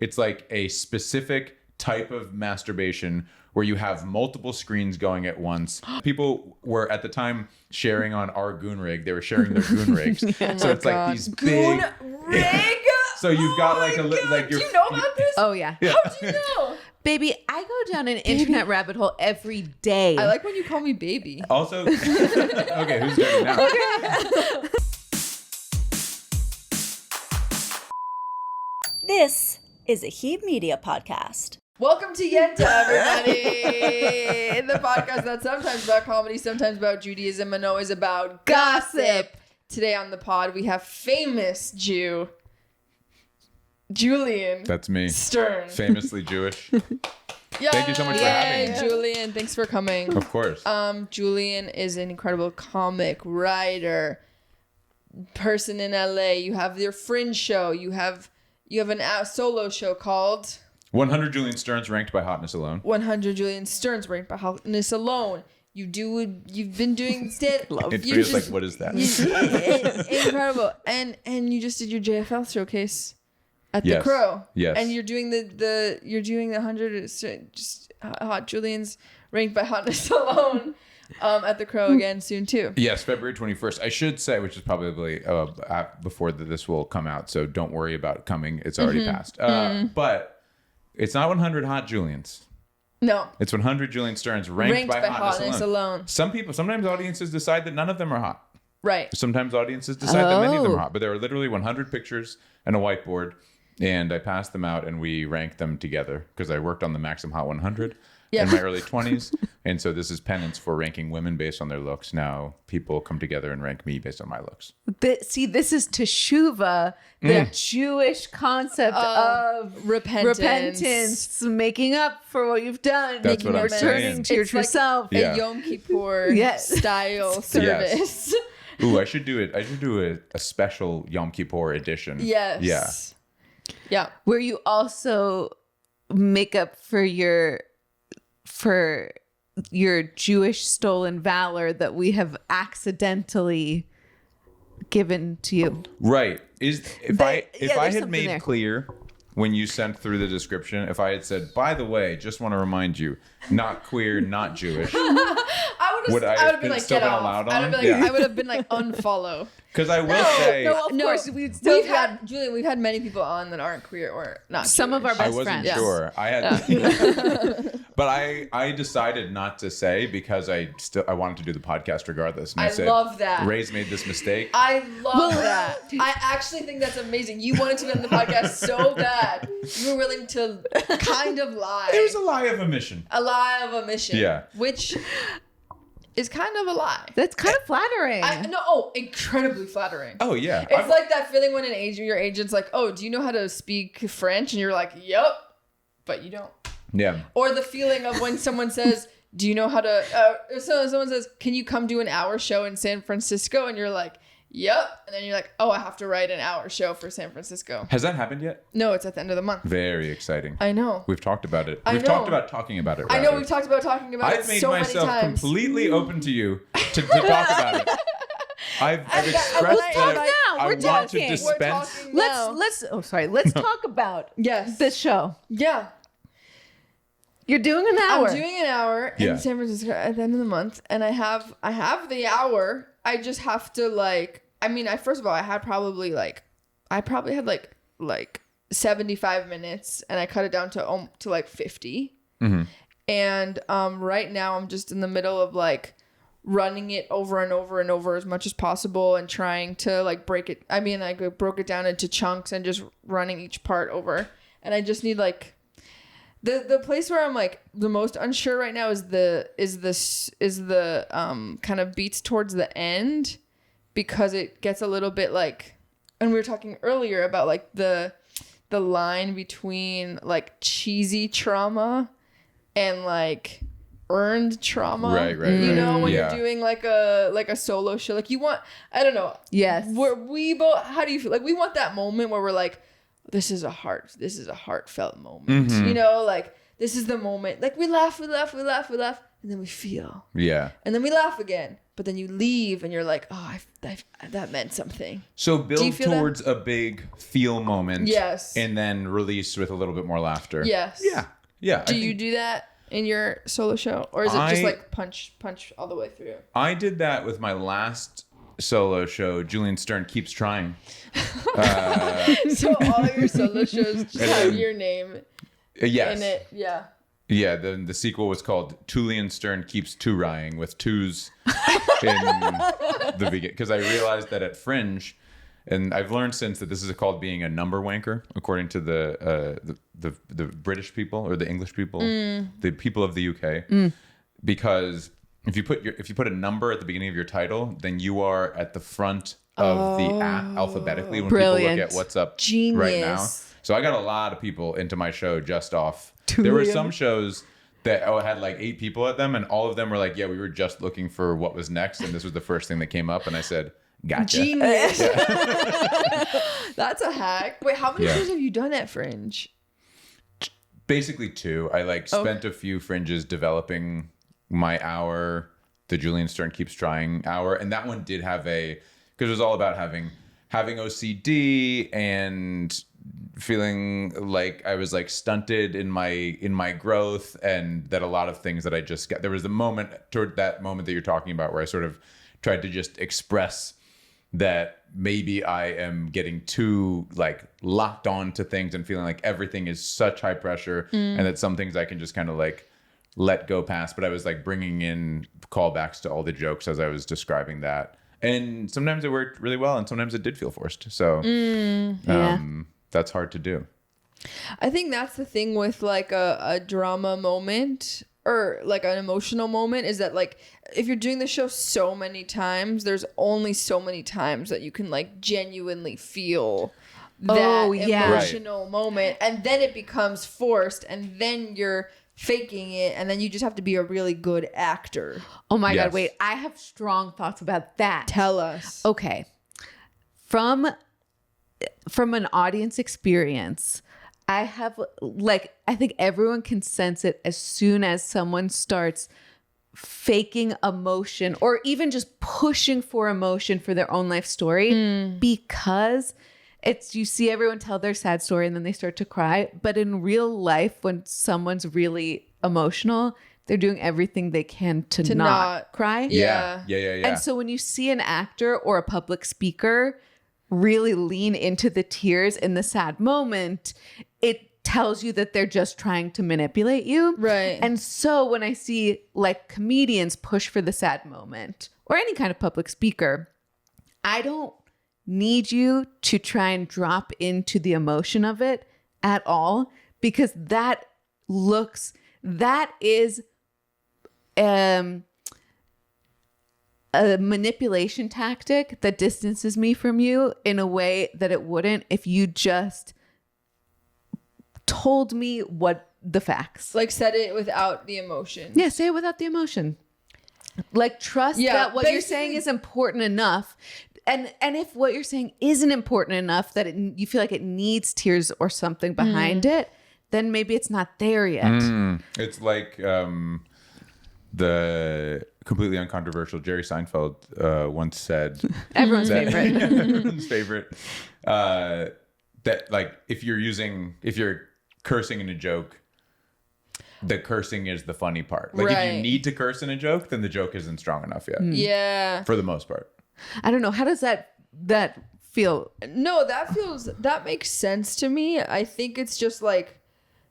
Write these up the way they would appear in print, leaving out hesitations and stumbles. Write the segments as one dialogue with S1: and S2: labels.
S1: it's like a specific type of masturbation where you have multiple screens going at once. People were at the time sharing on our goon rig. They were sharing their goon rigs. So it's like these big
S2: rig.
S1: So you've got like a like.
S2: Do you know about this?
S3: Oh yeah.
S2: How do you know?
S3: Baby, I go down an internet rabbit hole every day.
S2: I like when you call me baby.
S1: Also, okay, who's doing now?
S4: This is a Heeb Media podcast.
S2: Welcome to Yenta, everybody. The podcast that's sometimes about comedy, sometimes about Judaism, and always about gossip. Today on the pod, we have famous Jew, Julian.
S1: That's me.
S2: Stern.
S1: Famously Jewish.
S2: Yay!
S1: Thank you so much for having me.
S2: Julian, thanks for coming.
S1: Of course.
S2: Julian is an incredible comic, writer, person in LA. You have your Fringe show. You have a solo show called
S1: 100 Julian Sterns ranked by Hotness alone.
S2: 100 Julian Sterns ranked by Hotness alone. You've been doing stand.
S1: It feels like, what is that?
S2: Incredible. And you just did your JFL showcase at the
S1: Yes.
S2: Crow.
S1: Yes.
S2: And you're doing the 100 just hot Julians ranked by Hotness alone at the Crow again soon too.
S1: Yes, February 21st. I should say, which is probably before this will come out, so don't worry about it coming. It's already passed. But it's not 100 hot Julians.
S2: No.
S1: It's 100 Julian Sterns ranked by Hotness alone. Sometimes audiences decide that none of them are hot.
S2: Right.
S1: Sometimes audiences decide that many of them are hot, but there are literally 100 pictures and a whiteboard, and I passed them out and we ranked them together because I worked on the Maxim Hot 100 in my early 20s, and so this is penance for ranking women based on their looks. Now people come together and rank me based on my looks.
S3: This is teshuva, the Jewish concept of repentance, making up for what you've done,
S1: That's what I'm saying.
S3: returning to your true self.
S1: Yeah.
S2: A Yom Kippur style service.
S1: Ooh, I should do it. I should do a special Yom Kippur edition.
S2: Yes. Yeah.
S3: Where you also make up for your Jewish stolen valor that we have accidentally given to you.
S1: Right. If I had
S3: something
S1: made
S3: there.
S1: clear when you sent through the description, if I had said, by the way, just want to remind you, not queer, not Jewish, would I have been
S2: like, get off.
S1: allowed on?
S2: I would have been like, unfollow.
S1: Because I will say,
S3: Of course, we'd still
S2: Julian, we've had many people on that aren't queer or not.
S3: some
S2: Jewish.
S3: of our
S1: I
S3: best
S1: wasn't
S3: friends.
S1: sure. I had, but I decided not to say because I wanted to do the podcast regardless. And I said,
S2: love that.
S1: Ray's made this mistake.
S2: I love that. I actually think that's amazing. You wanted to be on the podcast so bad. You were willing to kind of lie.
S1: It was a lie of omission.
S2: A lie of omission.
S1: Yeah.
S2: Which is kind of a lie.
S3: That's kind of flattering.
S2: Incredibly flattering.
S1: Oh, yeah.
S2: It's like that feeling when your agent's like, oh, do you know how to speak French? And you're like, yup, but you don't.
S1: Yeah.
S2: Or the feeling of when someone says, do you know how to, someone says, can you come do an hour show in San Francisco? And you're like, yep. And then you're like, oh, I have to write an hour show for San Francisco.
S1: Has that happened yet?
S2: No, it's at the end of the month.
S1: Very exciting.
S2: I know.
S1: We've talked about it.
S2: I
S1: We've
S2: know.
S1: talked about talking about it.
S2: I know
S1: rather.
S2: we've talked about talking about
S1: I've
S2: it
S1: made
S2: so many
S1: myself
S2: times.
S1: completely open to you to talk about it. I've expressed that I want to
S3: talking.
S1: dispense.
S3: Let's talk about
S2: Yes.
S3: this show.
S2: Yeah.
S3: You're doing an hour.
S2: I'm doing an hour
S1: Yeah.
S2: in San Francisco at the end of the month, and I have the hour. I just have to first of all, I probably had 75 minutes, and I cut it down to like 50.
S1: Mm-hmm.
S2: And right now I'm just in the middle of like running it over and over and over as much as possible and trying to like break it. I mean, I broke it down into chunks and just running each part over. And I just need like the place where I'm like the most unsure right now is the kind of beats towards the end, because it gets a little bit like, and we were talking earlier about like the line between like cheesy trauma and like earned trauma.
S1: Right.
S2: You know, when
S1: Yeah.
S2: you're doing like a solo show, like you want, I don't know.
S3: Yes.
S2: We both, how do you feel? Like we want that moment where we're like, this is a heartfelt moment.
S1: Mm-hmm.
S2: You know, like this is the moment. Like we laugh, and then we feel.
S1: Yeah.
S2: And then we laugh again. But then you leave and you're like, oh, that meant something.
S1: So build towards a big feel moment.
S2: Yes.
S1: And then release with a little bit more laughter.
S2: Yes.
S1: Yeah. Yeah.
S2: Do you do that in your solo show? Or is it just like punch all the way through?
S1: I did that with my last solo show, Julian Stern Keeps Trying.
S2: So all your solo shows just have your name
S1: Yes.
S2: in it. Yeah.
S1: Yeah, the sequel was called Julian Stern Keeps Two-Rying with twos in the beginning. Because I realized that at Fringe, and I've learned since that this is called being a number wanker, according to the British people or the English people, the people of the UK. Because if you put a number at the beginning of your title, then you are at the front of the app alphabetically when people look at what's up right now. So I got a lot of people into my show just off. There were some shows that had like 8 people at them, and all of them were like, yeah, we were just looking for what was next, and this was the first thing that came up, and I said, gotcha.
S2: Genius. That's a hack. Wait, how many shows have you done at Fringe?
S1: Basically 2. I spent a few Fringes developing my hour, the Julian Stern Keeps Trying hour, and that one did have because it was all about having OCD and feeling like I was like stunted in my growth, and that a lot of things that I just got, there was a moment toward that moment that you're talking about where I sort of tried to just express that maybe I am getting too like locked on to things and feeling like everything is such high pressure and that some things I can just kind of like let go past. But I was like bringing in callbacks to all the jokes as I was describing that. And sometimes it worked really well and sometimes it did feel forced. So that's hard to do.
S2: I think that's the thing with like a drama moment or like an emotional moment is that like if you're doing the show so many times, there's only so many times that you can like genuinely feel that emotional moment, and then it becomes forced, and then you're faking it, and then you just have to be a really good actor.
S3: Oh my God, wait, I have strong thoughts about that.
S2: Tell us.
S3: Okay. From an audience experience, I think everyone can sense it as soon as someone starts faking emotion or even just pushing for emotion for their own life story, because you see everyone tell their sad story and then they start to cry. But in real life, when someone's really emotional, they're doing everything they can to not cry.
S1: Yeah.
S3: And so when you see an actor or a public speaker really lean into the tears in the sad moment, it tells you that they're just trying to manipulate you.
S2: Right.
S3: And so when I see like comedians push for the sad moment or any kind of public speaker, I don't need you to try and drop into the emotion of it at all, because that is a manipulation tactic that distances me from you in a way that it wouldn't if you just told me what the facts.
S2: Like said it without the emotion.
S3: Yeah, say it without the emotion. Like trust that what you're saying is important enough. And if what you're saying isn't important enough that you feel like it needs tears or something behind it, then maybe it's not there yet.
S1: It's like the completely uncontroversial Jerry Seinfeld once said,
S3: everyone's favorite.
S1: Everyone's favorite, that like if you're cursing in a joke, the cursing is the funny part. Like if you need to curse in a joke, then the joke isn't strong enough yet.
S2: Yeah.
S1: For the most part.
S3: I don't know. How does that feel?
S2: No, that makes sense to me. I think it's just like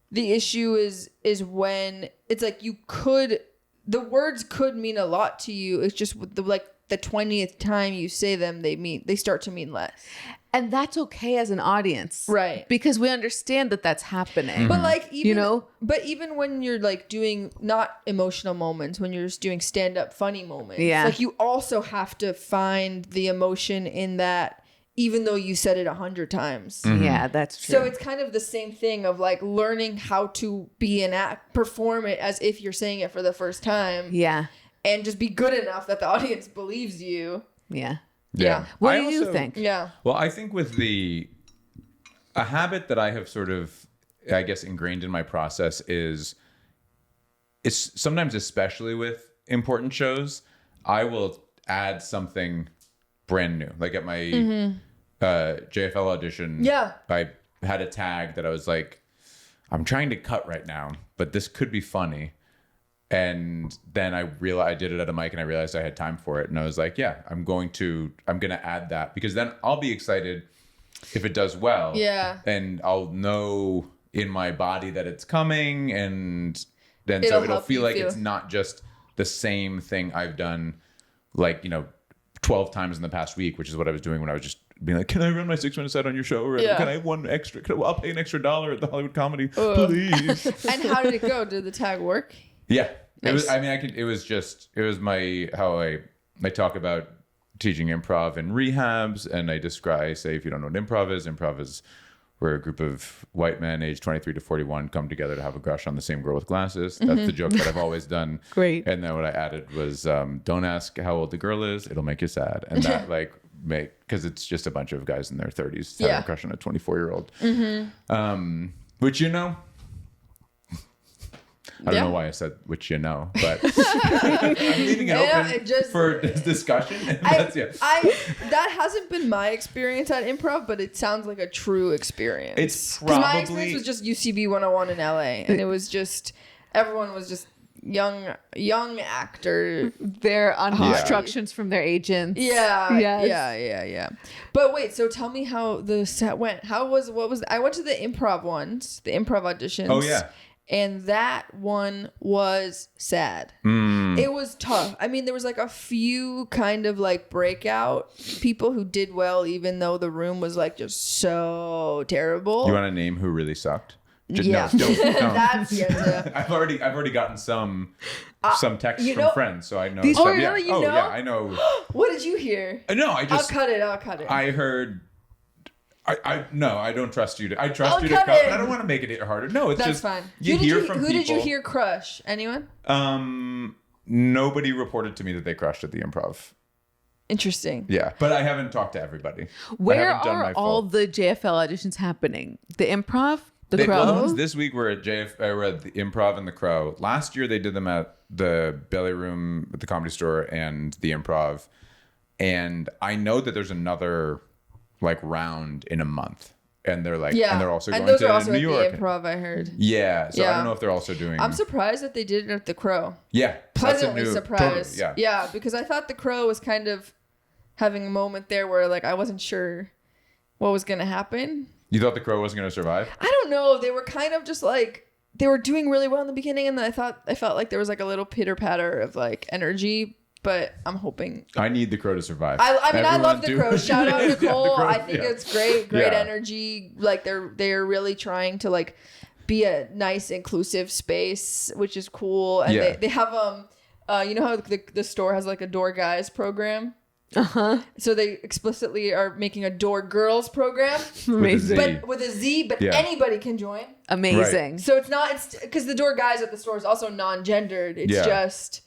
S2: the issue is when it's like the words could mean a lot to you. It's just the 20th time you say them, they start to mean less.
S3: And that's okay as an audience. Right. Because we understand that that's happening.
S2: But like, even when you're like doing not emotional moments, when you're just doing stand-up funny moments, like you also have to find the emotion in that, even though you said it 100 times.
S3: Yeah, that's true.
S2: So it's kind of the same thing of like learning how to be perform it as if you're saying it for the first time.
S3: Yeah.
S2: And just be good enough that the audience believes you.
S3: Yeah.
S1: Yeah.
S3: What do you think?
S2: Yeah.
S1: Well, I think with a habit that I have sort of, I guess, ingrained in my process is it's sometimes, especially with important shows, I will add something brand new. Like at my JFL audition, I had a tag that I was like, I'm trying to cut right now, but this could be funny. And then I realized I did it at a mic and I realized I had time for it. And I was like, yeah, I'm going to add that, because then I'll be excited if it does well.
S2: Yeah.
S1: And I'll know in my body that it's coming, and then it'll feel like it's not just the same thing I've done, like, 12 times in the past week, which is what I was doing when I was just being like, can I run my 6-minute set on your show? Or can I have one extra? I'll pay an extra $1 at the Hollywood Comedy, please.
S2: And how did it go? Did the tag work?
S1: Yeah.
S2: Nice.
S1: It was how I talk about teaching improv in rehabs, and I say, if you don't know what improv is where a group of white men aged 23 to 41 come together to have a crush on the same girl with glasses. That's the joke that I've always done.
S3: Great.
S1: And then what I added was, don't ask how old the girl is, it'll make you sad. And that because it's just a bunch of guys in their 30s having a crush on a 24-year-old. Which, I don't know why I said which, but I'm leaving it open for discussion.
S2: That hasn't been my experience at improv, but it sounds like a true experience.
S1: It's probably,
S2: my experience was just UCB 101 in LA, and it was just everyone was just young actor.
S3: They're on instructions from their agents.
S2: Yeah. But wait, so tell me how the set went. I went to the improv ones, the improv auditions.
S1: Oh yeah.
S2: And that one was sad. It was tough. I mean, there was like a few kind of like breakout people who did well, even though the room was like just so terrible.
S1: You want to name who really sucked?
S2: No. That's Yenta.
S1: I've already gotten some texts from friends, so I know.
S2: Really?
S1: Yeah.
S2: You know?
S1: Yeah, I know.
S2: What did you hear?
S1: No,
S2: I'll cut it.
S1: I heard. I don't trust you. I trust you to
S2: cut
S1: cut,
S2: it.
S1: but I don't want to make it harder. No, it's
S2: That's
S1: just
S2: fine.
S1: You hear from people.
S2: Who did you hear crush? Anyone?
S1: Nobody reported to me that they crushed at the improv.
S2: Interesting.
S1: Yeah, but I haven't talked to everybody.
S3: Where are all the JFL auditions happening? The improv? The Crow?
S1: The ones this week were at were at the Improv and the Crow. Last year they did them at the Belly Room at the Comedy Store and the Improv. And I know that there's another round in a month. And they're and they're also going
S2: those
S1: to
S2: are also
S1: New York.
S2: The Improv, I heard.
S1: Yeah, so I don't know if they're also doing.
S2: I'm surprised that they did it at the Crow.
S1: Yeah,
S2: pleasantly surprised.
S1: Totally,
S2: yeah, because I thought the Crow was kind of having a moment there where I wasn't sure what was going to happen.
S1: You thought the Crow wasn't going to survive?
S2: I don't know. They were kind of just they were doing really well in the beginning, and I felt like there was a little pitter patter of energy. But I'm hoping.
S1: I need the Crow to survive.
S2: I mean, I love the Crow. Shout out Nicole.
S1: Crow,
S2: I think it's great energy. They're really trying to be a nice inclusive space, which is cool. And they have you know how the store has a Door Guys program. So they explicitly are making a Door Girls program.
S3: Amazing.
S2: With a Z, but anybody can join.
S3: Amazing.
S2: Right. So it's because the Door Guys at the store is also non-gendered. It's just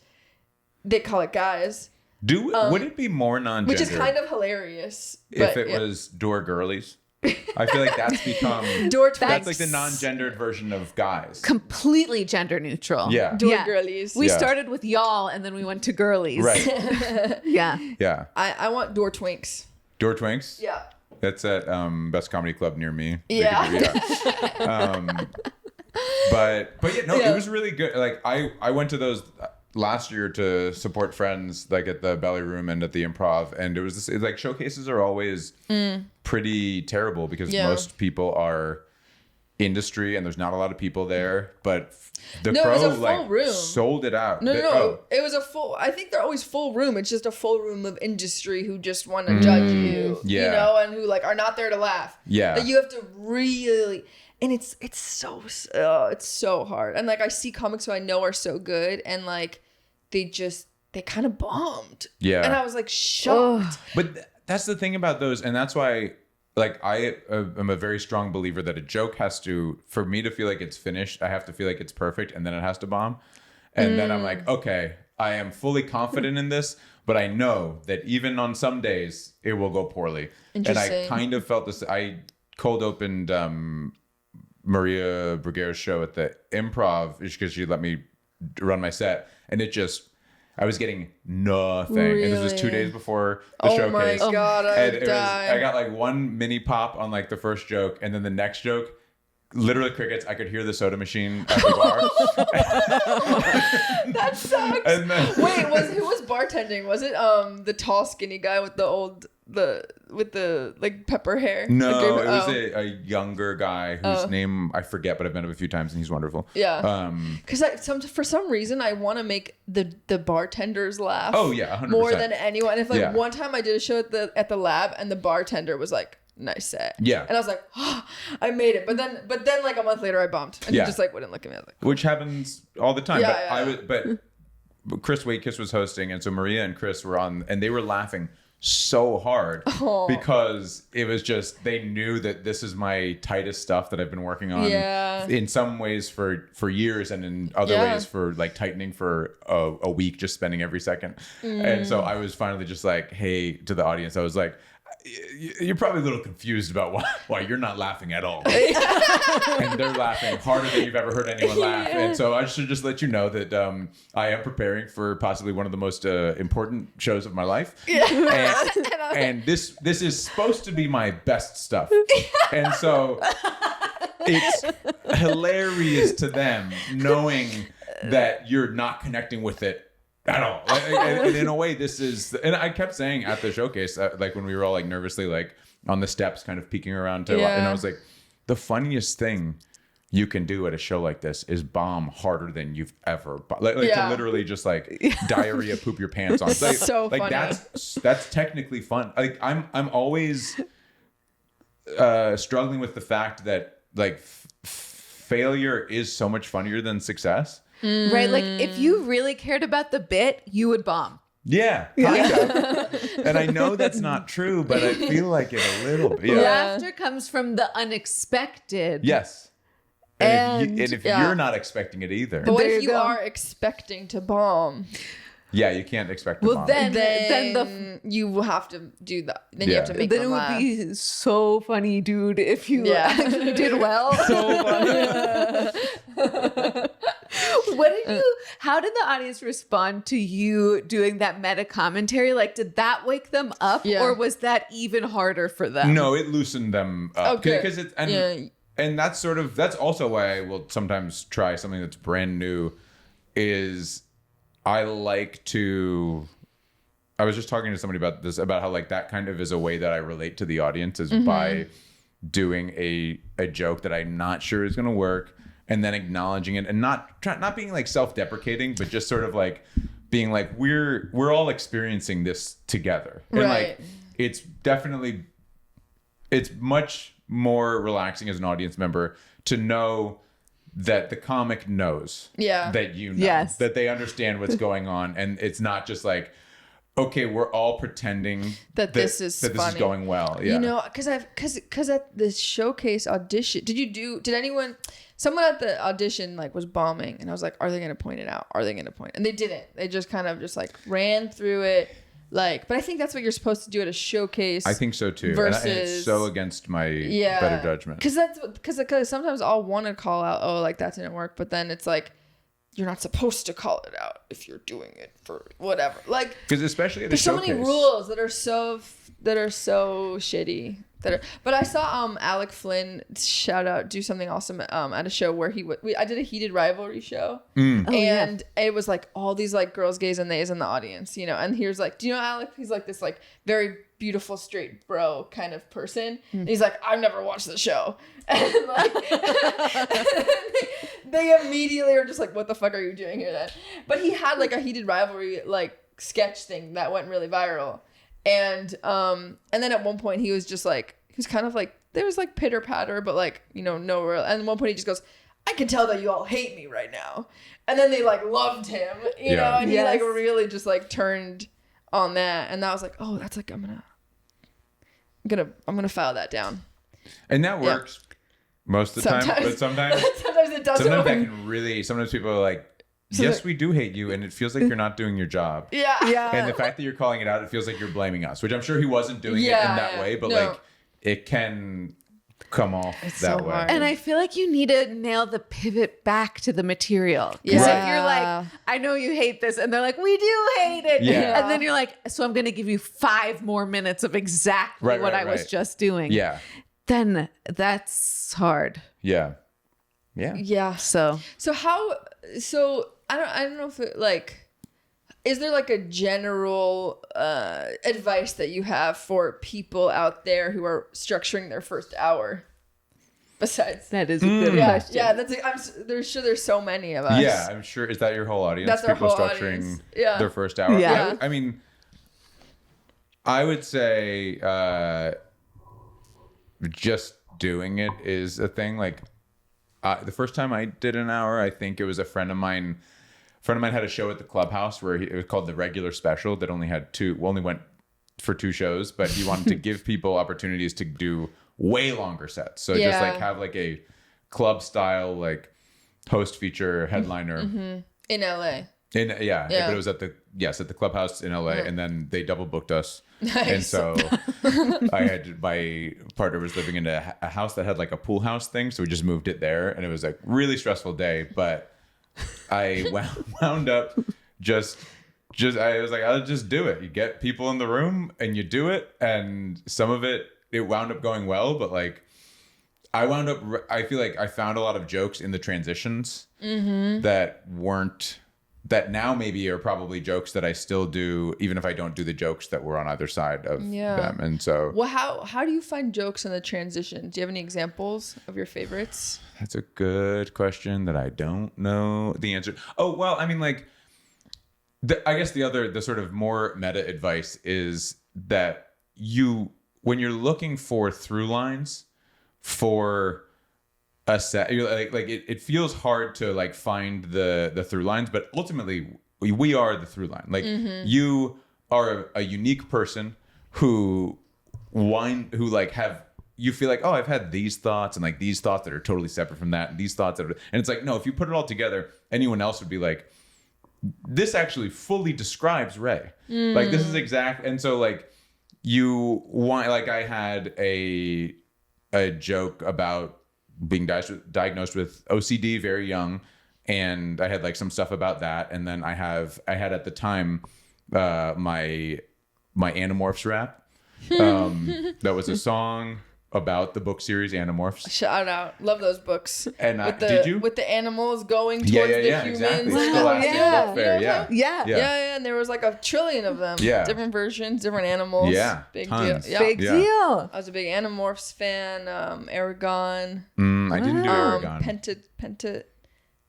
S2: they call it guys.
S1: Would it be more non-gendered?
S2: Which is kind of hilarious.
S1: If it was Door Girlies? I feel like that's become
S2: Door Twinks.
S1: That's the non-gendered version of guys.
S3: Completely gender neutral.
S1: Yeah.
S2: Door Girlies.
S3: We started with y'all and then we went to girlies.
S1: Right.
S3: Yeah.
S2: I want Door Twinks.
S1: Door Twinks?
S2: Yeah.
S1: That's at Best Comedy Club near me.
S2: Yeah.
S1: But it was really good. I went to those last year to support friends at the Belly Room and at the Improv, and it was showcases are always pretty terrible because most people are industry and there's not a lot of people there, but the Crow
S2: it was a full room.
S1: Sold it out.
S2: It was a full. I think they're always full room. It's just a full room of industry who just want to judge you, and who are not there to laugh. Yeah, that you have to really. And it's so hard. And I see comics who I know are so good, and they kind of bombed. Yeah. And I was shocked.
S1: But that's the thing about those, and that's why I am a very strong believer that a joke has to, for me to feel like it's finished, I have to feel like it's perfect, and then it has to bomb. And then I'm okay, I am fully confident in this, but I know that even on some days it will go poorly. And I kind of felt this. I cold opened Maria Bruguera's show at the Improv because she let me run my set, and I was getting nothing.
S2: Really?
S1: And this was 2 days before the showcase.
S2: Oh my God,
S1: I got like one mini pop on like the first joke, and then the next joke, literally crickets. I could hear the soda machine at the bar.
S2: That sucks.
S1: And then,
S2: Wait, who was bartending? Was it the tall, skinny guy with the like pepper hair?
S1: no, it was a younger guy whose name I forget, but I've met him a few times, and he's wonderful.
S2: Yeah. Because for some reason I want to make the bartenders laugh.
S1: Oh yeah, 100%.
S2: More than anyone. If like
S1: Yeah.
S2: one time I did a show at the lab, and the bartender was like, "Nice set."
S1: Yeah.
S2: And I was like, oh, I made it. But then like a month later I bumped, and
S1: Yeah.
S2: he just like wouldn't look at me. I was like,
S1: Which happens all the time.
S2: Yeah,
S1: But Chris Wakekiss was hosting, and so Maria and Chris were on, and they were laughing so hard because it was just, they knew that this is my tightest stuff that I've been working on in some ways for years, and in other ways for like tightening for a week, just spending every second. And so I was finally just like, hey, to the audience, I was like, you're probably a little confused about why you're not laughing at all. And they're laughing harder than you've ever heard anyone laugh. And so I should just let you know that I am preparing for possibly one of the most important shows of my life. And this is supposed to be my best stuff. And so it's hilarious to them knowing that you're not connecting with it at all. And in a way, this is, and I kept saying at the showcase, like when we were all like nervously like on the steps kind of peeking around and I was like, the funniest thing you can do at a show like this is bomb harder than you've ever to literally just like diarrhea poop your pants on. Like,
S2: so
S1: like
S2: funny.
S1: that's technically fun. Like I'm always struggling with the fact that like failure is so much funnier than success.
S3: Right? Like if you really cared about the bit, you would bomb.
S1: Yeah, kind of. And I know that's not true, but I feel like it a little bit. Yeah.
S3: Laughter comes from the unexpected.
S1: Yes. And if you're not expecting it either.
S2: but what
S3: There
S2: if
S3: you
S2: you
S3: go.
S2: are expecting to bomb?
S1: Yeah, you can't expect to
S3: Well,
S1: bomb.
S2: Then you will have to do that. Then you have to make
S3: then it
S2: them
S3: would
S2: laugh.
S3: be so funny, dude, if you
S2: Yeah.
S3: actually did well.
S2: So funny.
S3: How did the audience respond to you doing that meta commentary? Like, did that wake them up,
S2: Yeah.
S3: or was that even harder for them?
S1: No, it loosened them up.
S2: Okay.
S1: Because it's and that's also why I will sometimes try something that's brand new. Is I like to. I was just talking to somebody about this, about how like that kind of is a way that I relate to the audience is by doing a joke that I'm not sure is going to work, and then acknowledging it and not being like self-deprecating, but just sort of like being like, we're all experiencing this together. And like, it's much more relaxing as an audience member to know that the comic knows that you know, that they understand what's going on. And it's not just like, okay, we're all pretending that this is funny. This is going well. Yeah.
S2: You know, because at the showcase audition, someone at the audition like was bombing, and I was like, are they going to point it out? Are they going to point? And they didn't. They just kind of just like ran through it. Like, but I think that's what you're supposed to do at a showcase.
S1: I think so too.
S2: Versus,
S1: and it's so against my better judgment.
S2: Because sometimes I'll want to call out, oh, like that didn't work, but then it's like, you're not supposed to call it out if you're doing it for whatever. Like,
S1: because especially at a
S2: there's
S1: showcase,
S2: so many rules that are so shitty. But I saw Alec Flynn, shout out, do something awesome at a show where I did a heated rivalry show, and it was like all these like girls, gays, and theys in the audience, you know. And here's like, do you know Alec? He's like this like very beautiful straight bro kind of person. And he's like, I've never watched the show, and like they immediately are just like, what the fuck are you doing here then? But he had like a heated rivalry like sketch thing that went really viral. And then at one point he was just like, he was kind of like, there was like pitter patter, but like, you know, no real. And at one point he just goes, I can tell that you all hate me right now. And then they like loved him, you know, and he like really just like turned on that. And that was like, oh, that's like, I'm gonna file that down.
S1: And that works most of the time, but sometimes
S2: it doesn't.
S1: Sometimes that can really, sometimes people are like, yes, we do hate you, and it feels like you're not doing your job.
S2: Yeah.
S1: And the fact that you're calling it out, it feels like you're blaming us, which I'm sure he wasn't doing it in that way, but like it can. come off
S2: It's
S1: that
S2: so
S1: way.
S2: hard.
S3: And I feel like you need to nail the pivot back to the material. Because if you're like, I know you hate this, and they're like, we do hate it.
S1: Yeah.
S3: And then you're like, so I'm going to give you 5 more minutes of exactly what I was just doing.
S1: Yeah.
S3: Then that's hard.
S1: Yeah. Yeah.
S2: Yeah.
S3: So
S2: I don't know if it like, is there like a general advice that you have for people out there who are structuring their first hour? Besides
S3: that is a good question.
S2: Yeah, there's so many of us.
S1: Yeah, I'm sure. Is that your whole audience?
S2: That's our
S1: people
S2: whole
S1: structuring
S2: audience. Yeah.
S1: their first hour?
S3: Yeah.
S1: I mean, I would say just doing it is a thing. Like the first time I did an hour, I think it was a friend of mine had a show at the Clubhouse where it was called the regular special that only went for 2 shows, but he wanted to give people opportunities to do way longer sets. So just like have like a club style, like host feature headliner
S2: in LA.
S1: but it was at the Clubhouse in LA, and then they double booked us.
S2: Nice.
S1: And so my partner was living in a house that had like a pool house thing, so we just moved it there, and it was a really stressful day, but I wound up just I was like, I'll just do it. You get people in the room and you do it, and some of it wound up going well, but like I feel like I found a lot of jokes in the transitions that now maybe are probably jokes that I still do, even if I don't do the jokes that were on either side of them. And so,
S2: well, how do you find jokes in the transition? Do you have any examples of your favorites?
S1: that's a good question that I don't know the answer. Oh, well, I mean, like, I guess the sort of more meta advice is that when you're looking for through lines for a set, you're like it feels hard to like find the through lines, but ultimately we are the through line. Like you are a unique person who you feel like, oh, I've had these thoughts and like these thoughts that are totally separate from that, and these thoughts that are, and it's like, no, if you put it all together, anyone else would be like, this actually fully describes Raye. Like this is exact. And so like I had a joke about being diagnosed with OCD very young, and I had like some stuff about that, and then I had at the time my Animorphs rap. That was a song about the book series Animorphs.
S2: Shout out, love those books.
S1: And
S2: did
S1: you
S2: with the animals going towards the humans?
S1: Exactly.
S3: Wow,
S1: Scholastic
S3: yeah.
S1: Book Fair,
S2: Yeah, and there was like a trillion of them.
S1: Yeah.
S2: Different versions, different animals.
S1: Yeah,
S2: Big
S1: tons.
S2: deal. Yeah.
S3: Big deal.
S2: I was a big Animorphs fan. Aragon.
S1: I didn't do Aragon.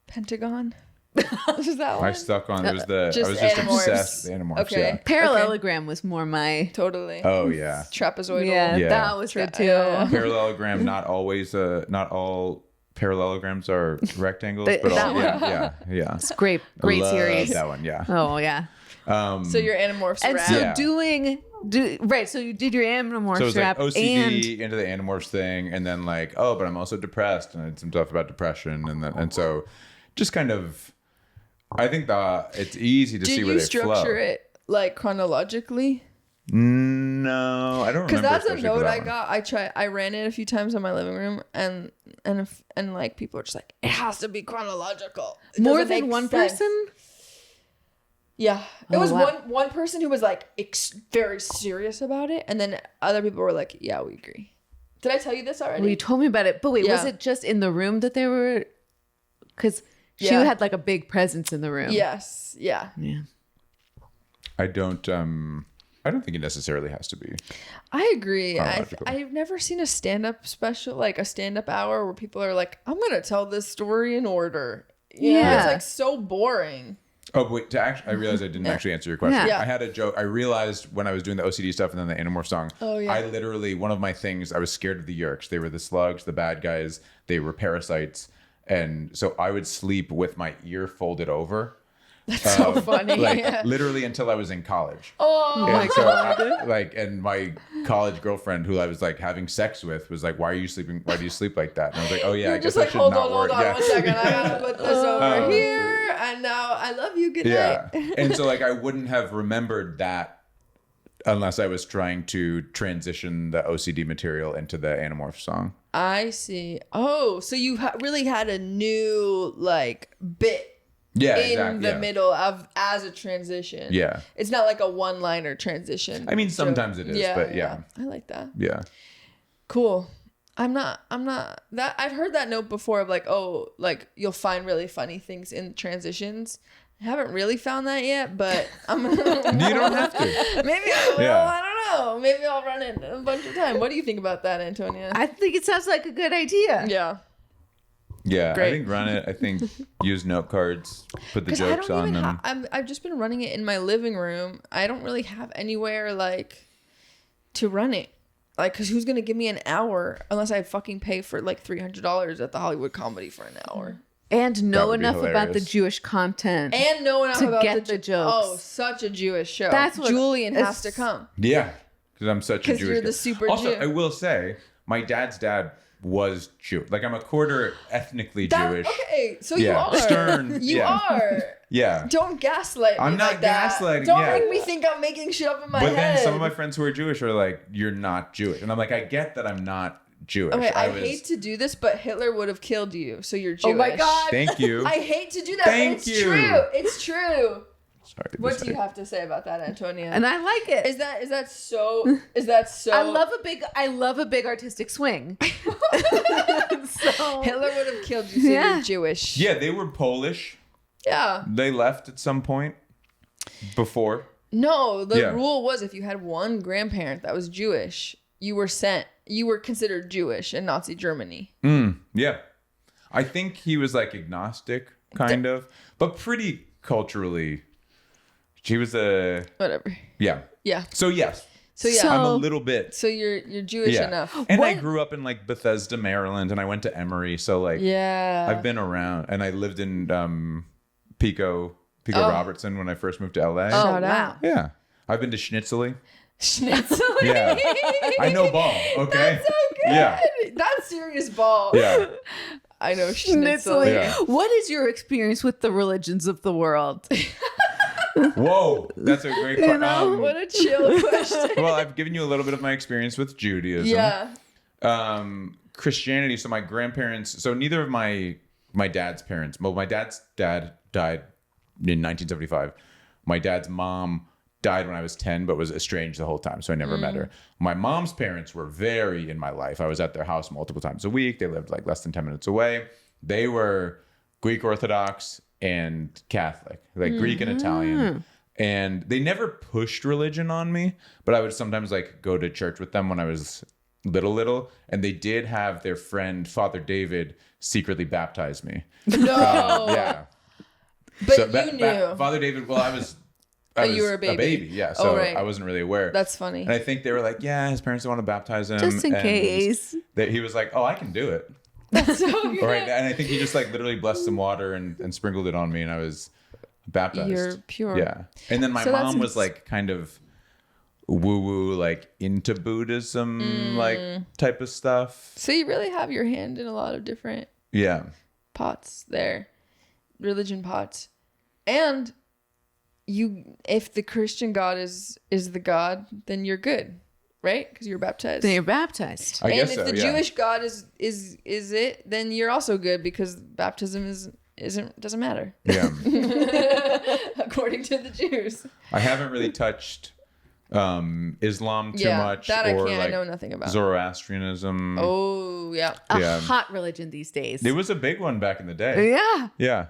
S2: Pentagon. Was that one?
S1: I stuck on it was I was
S2: Just
S1: just
S2: Animorphs.
S1: obsessed with Animorphs.
S2: Okay.
S1: Yeah.
S3: Parallelogram was more my.
S2: Totally.
S1: Oh yeah.
S2: Trapezoidal.
S3: Yeah,
S1: Yeah.
S3: that was good too.
S2: Yeah.
S1: Parallelogram. Not all parallelograms are rectangles,
S3: But
S1: but
S3: that
S1: all,
S3: one.
S1: yeah.
S3: It's great
S1: Love
S3: series.
S1: that one. Yeah.
S3: Oh yeah.
S2: So your Animorphs
S3: And
S2: rap.
S3: so
S1: Yeah.
S3: so you did your Animorphs
S1: So it was like
S3: rap
S1: OCD
S3: and
S1: into the Animorphs thing, and then like, oh, but I'm also depressed, and I had some stuff about depression, and so just kind of, I think that it's easy to see where
S2: Did
S1: they
S2: you
S1: flow.
S2: structure it like chronologically?
S1: No, I don't remember.
S2: Because that's a
S1: especially for
S2: note
S1: that
S2: I
S1: one.
S2: got. I ran it a few times in my living room, and like people are just like, it has to be chronological. It
S3: more
S2: doesn't
S3: than
S2: make
S3: one
S2: sense.
S3: person.
S2: Yeah, it
S3: Oh,
S2: was
S3: wow.
S2: one person who was like very serious about it, and then other people were like, yeah, we agree. Did I tell you this already?
S3: Well, you told me about it, but wait, was
S2: Yeah.
S3: it just in the room that they were? Because she
S2: Yeah.
S3: had like a big presence in the room.
S2: Yes. Yeah.
S3: Yeah.
S1: I don't think it necessarily has to be.
S2: I agree.
S1: Chronological.
S2: I've never seen a stand-up special, like a stand-up hour where people are like, I'm going to tell this story in order. You know,
S3: Yeah.
S2: it's like so boring.
S1: Oh, but wait, I realized I didn't actually answer your question.
S3: Yeah.
S1: I had a joke. I realized when I was doing the OCD stuff and then the Animorph song,
S2: Oh, yeah.
S1: I literally, one of my things, I was scared of the Yerks. They were the slugs, the bad guys. They were parasites. And so I would sleep with my ear folded over.
S2: That's so funny.
S1: Like literally until I was in college.
S2: Oh,
S1: And so and my college girlfriend who I was like having sex with was like, why do you sleep like that? And I was like, oh yeah,
S2: you're
S1: I guess
S2: just
S1: I
S2: like,
S1: should
S2: hold
S1: not
S2: on, hold
S1: worry.
S2: on,
S1: Yeah.
S2: 1 second. I gotta put this over here, and now I love you. Good
S1: Yeah.
S2: night.
S1: And so like I wouldn't have remembered that unless I was trying to transition the OCD material into the Animorph song.
S2: I see. Oh, so you really had a new like bit in the middle of as a transition.
S1: Yeah.
S2: It's not like a one-liner transition.
S1: I mean, sometimes it is, but yeah.
S2: I like that.
S1: Yeah.
S2: Cool. I'm not that I've heard that note before of like, oh, like you'll find really funny things in transitions. I haven't really found that yet, but I'm
S1: You don't have to.
S2: maybe I will. Yeah. I don't know. Maybe I'll run it a bunch of time. What do you think about that, Antonia?
S3: I think it sounds like a good idea.
S2: Yeah.
S1: Yeah,
S2: Great.
S1: I think run it. I think use note cards, put the jokes on them.
S2: I've just been running it in my living room. I don't really have anywhere like to run it. Like, cause who's gonna give me an hour unless I fucking pay for like $300 at the Hollywood Comedy for an hour?
S3: And know enough about the
S1: hilarious.
S3: Jewish content.
S2: And know enough
S3: to
S2: about
S3: get the jokes.
S2: Oh, such a Jewish show.
S3: That's what
S2: Julian has to come.
S1: Yeah, because I'm such a Jewish.
S2: Because you're the
S1: guy.
S2: super
S1: Also,
S2: Jew.
S1: I will say, my dad's dad was Jewish. Like, I'm a quarter ethnically Jewish.
S2: Okay, so you
S1: Yeah.
S2: are.
S1: Stern,
S2: You
S1: yeah.
S2: are.
S1: Yeah.
S2: Don't gaslight me
S1: I'm not
S2: like that.
S1: gaslighting,
S2: Don't
S1: yeah.
S2: make me think I'm making shit up in my
S1: But
S2: head.
S1: then some of my friends who are Jewish are like, "You're not Jewish," and I'm like, "I get that I'm not Jewish."
S2: Okay, I hate to do this, but Hitler would have killed you, so you're Jewish.
S3: Oh my God.
S1: Thank you.
S2: I hate to do that,
S1: Thank
S2: but it's
S1: you.
S2: true. It's true.
S1: Sorry.
S2: What do you have to say about that, Antonia?
S3: And I like it.
S2: Is that so? Is that so?
S3: I love a big artistic swing. So
S2: Hitler would have killed you, so
S3: Yeah.
S2: you're Jewish.
S1: Yeah, they were Polish.
S2: Yeah.
S1: They left at some point before.
S2: No, the
S1: Yeah.
S2: rule was if you had one grandparent that was Jewish, you were sent. You were considered Jewish in Nazi Germany.
S1: Yeah. I think he was like agnostic, kind of, but pretty culturally. She was a
S2: Whatever.
S1: yeah.
S2: Yeah.
S1: So yes.
S2: So yeah.
S3: So-
S1: I'm a little bit.
S2: So you're Jewish
S1: Yeah.
S2: enough.
S1: And I
S3: What-
S1: grew up in like Bethesda, Maryland, and I went to Emory, so like
S2: Yeah.
S1: I've been around, and I lived in Pico Robertson when I first moved to LA.
S3: Oh,
S2: Shout
S3: wow.
S2: out.
S1: Yeah. I've been to Schnitzely.
S2: Schnitzel.
S1: Yeah. I know ball, okay?
S2: That's so good.
S1: Yeah.
S2: That's serious ball.
S1: Yeah.
S2: I know Schnitzel.
S1: Yeah.
S3: What is your experience with the religions of the world?
S1: Whoa. That's a great question.
S2: What a chill question.
S1: Well, I've given you a little bit of my experience with Judaism.
S2: Yeah.
S1: Christianity. So my grandparents, so neither of my dad's parents, well, my dad's dad died in 1975. My dad's mom died when I was 10, but was estranged the whole time. So I never met her. My mom's parents were very in my life. I was at their house multiple times a week. They lived like less than 10 minutes away. They were Greek Orthodox and Catholic, like Greek and Italian. And they never pushed religion on me, but I would sometimes like go to church with them when I was little. And they did have their friend, Father David, secretly baptize me.
S2: No.
S1: Yeah.
S2: But
S1: So
S2: you knew.
S1: Father David, well, I was
S2: you were a baby.
S1: yeah. So
S2: right.
S1: I wasn't really aware.
S2: That's funny.
S1: And I think they were like, yeah, his parents don't want to baptize him.
S3: Just in
S1: and
S3: case.
S1: he was like, oh, I can do it.
S2: That's so good.
S1: All right. And I think he just like literally blessed some water and sprinkled it on me, and I was baptized.
S2: You're pure.
S1: Yeah. And then my
S2: So that's
S1: mom was like kind of woo-woo, like into Buddhism, like type of stuff.
S2: So you really have your hand in a lot of different
S1: Yeah.
S2: pots there, religion pots, and if the Christian God is the God, then you're good, right? Because you're baptized.
S3: Then you're baptized.
S1: I
S2: and
S1: guess
S2: if
S1: so,
S2: the
S1: yeah.
S2: Jewish God is it, then you're also good because baptism doesn't matter
S1: Yeah.
S2: according to the Jews.
S1: I haven't really touched Islam too much,
S2: that I
S1: or
S2: can't.
S1: like
S2: I know nothing about.
S1: Zoroastrianism.
S2: Oh yeah.
S1: Yeah.
S3: A hot religion these days.
S1: It was a big one back in the day.
S3: Yeah.
S1: Yeah.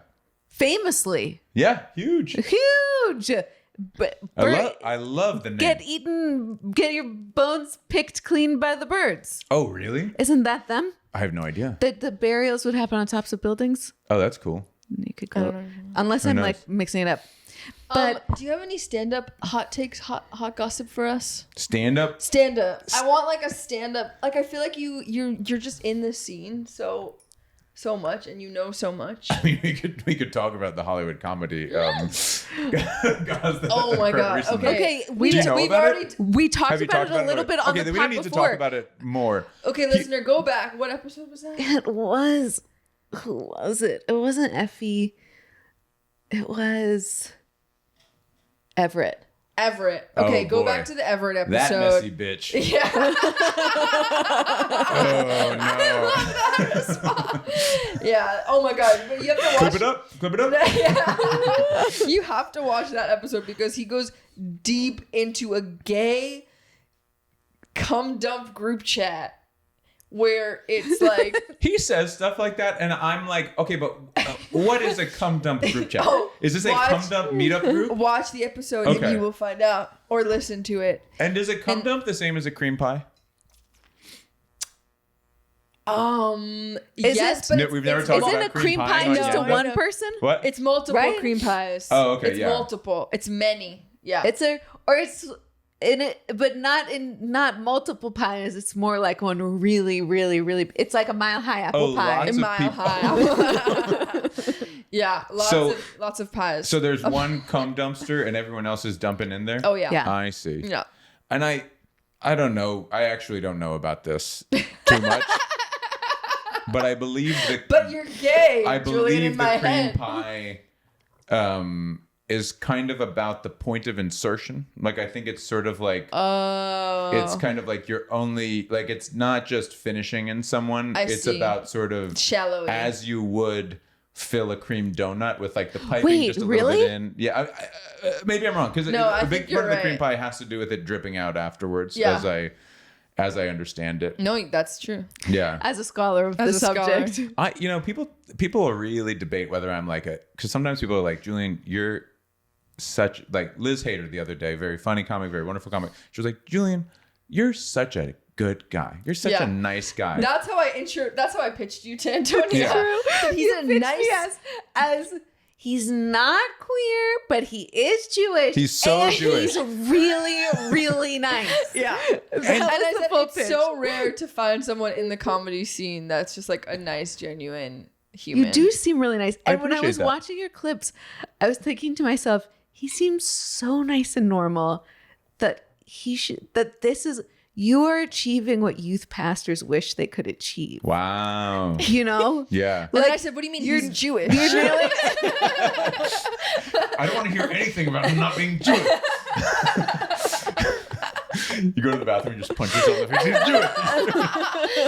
S3: Famously.
S1: Yeah. Huge.
S3: Huge. But
S1: I love the name.
S3: get your bones picked clean by the birds.
S1: Oh, really?
S3: Isn't that them?
S1: I have no idea.
S3: The burials would happen on tops of buildings.
S1: Oh, that's cool.
S3: You could go, unless I'm
S1: knows?
S3: like mixing it up. But
S2: do you have any stand-up hot takes, hot gossip for us?
S1: Stand up.
S2: Stand up. I want like a stand up. Like I feel like you're just in the scene so much and you know so much.
S1: I mean, we could talk about the Hollywood comedy.
S2: Oh my god.
S1: recently.
S2: Okay.
S1: Do you know
S2: we've
S1: about
S2: already
S1: it?
S3: we talked
S1: Have you
S3: about
S1: talked
S3: it a little bit on
S1: okay,
S3: the
S1: then we
S3: pod
S1: don't need to
S3: before.
S1: talk about it more.
S2: Okay, listener, go back. What episode was that?
S3: It was, who was it? It wasn't Effie. It was Everett.
S2: Everett. Okay,
S1: Oh,
S2: go
S1: boy.
S2: back to the Everett episode.
S1: That messy bitch.
S2: Yeah.
S1: Oh no.
S2: I love that response. Yeah. Oh my god. But you have to watch.
S1: Clip it up. Clip it up.
S2: Yeah. You have to watch that episode because he goes deep into a gay cum dump group chat where it's like
S1: He says stuff like that, and I'm like, okay, but what is a cum dump group chat? Is this a cum dump meetup group?
S2: watch the episode
S1: Okay.
S2: and you will find out, or listen to it.
S1: And is a cum dump the same as a cream pie?
S2: Yes, but
S1: No, we've never talked
S3: Isn't
S1: about
S3: a cream pie
S1: on
S3: just a
S1: Yenta?
S3: one person?
S1: What?
S2: it's multiple
S3: Right?
S2: cream pies.
S1: Oh, okay,
S2: It's
S1: yeah.
S2: multiple. It's many. Yeah.
S3: It's in it, but not multiple pies. It's more like one really, really, really. It's like a mile high apple pie.
S1: lots of
S2: Mile
S1: people.
S2: high. Yeah, lots of pies.
S1: So there's one cum dumpster, and everyone else is dumping in there.
S2: Oh yeah.
S3: Yeah.
S1: I see.
S2: Yeah.
S1: And I don't know. I actually don't know about this too much. But I believe that.
S2: But you're gay.
S1: I
S2: Julian,
S1: believe
S2: in
S1: the
S2: my
S1: cream
S2: head.
S1: pie is kind of about the point of insertion. Like, I think it's sort of like it's kind of like you're only like, it's not just finishing in someone. It's
S2: see.
S1: about sort of
S2: Shallow.
S1: as you would fill a cream donut with like the piping
S3: Wait,
S1: just a
S3: really?
S1: little bit in. Yeah, maybe I'm wrong because
S2: No, I
S1: a big
S2: think you're
S1: part of the cream
S2: right.
S1: pie has to do with it dripping out afterwards.
S2: Yeah.
S1: As I understand it.
S2: No, that's true.
S1: Yeah.
S3: As a scholar of the
S2: As a scholar.
S3: subject.
S1: People will really debate whether I'm like because sometimes people are like, Julian, you're such like Liz Hader the other day, very funny comic, very wonderful comic. She was like, Julian, you're such a good guy. You're such
S2: Yeah.
S1: a nice guy.
S2: That's how I pitched you to Antonia.
S1: Yeah.
S2: That he's a
S3: pitched
S2: nice.
S3: me as he's not queer, but he is Jewish.
S1: He's so
S3: and
S1: Jewish.
S3: He's really, really nice.
S2: Yeah.
S3: And
S2: And I
S3: the
S2: said
S3: full
S2: it's
S3: pitch.
S2: so rare to find someone in the comedy scene that's just like a nice, genuine human.
S3: You do seem really nice.
S1: I
S3: And when I
S1: appreciate
S3: was
S1: that.
S3: watching your clips, I was thinking to myself, he seems so nice and normal that you are achieving what youth pastors wish they could achieve.
S1: Wow.
S3: You know?
S1: Yeah.
S2: And then I said, "What do you mean you're Jewish?"
S3: You're really
S1: I don't want to hear anything about him not being Jewish. You go to the bathroom and just punch yourself in the face.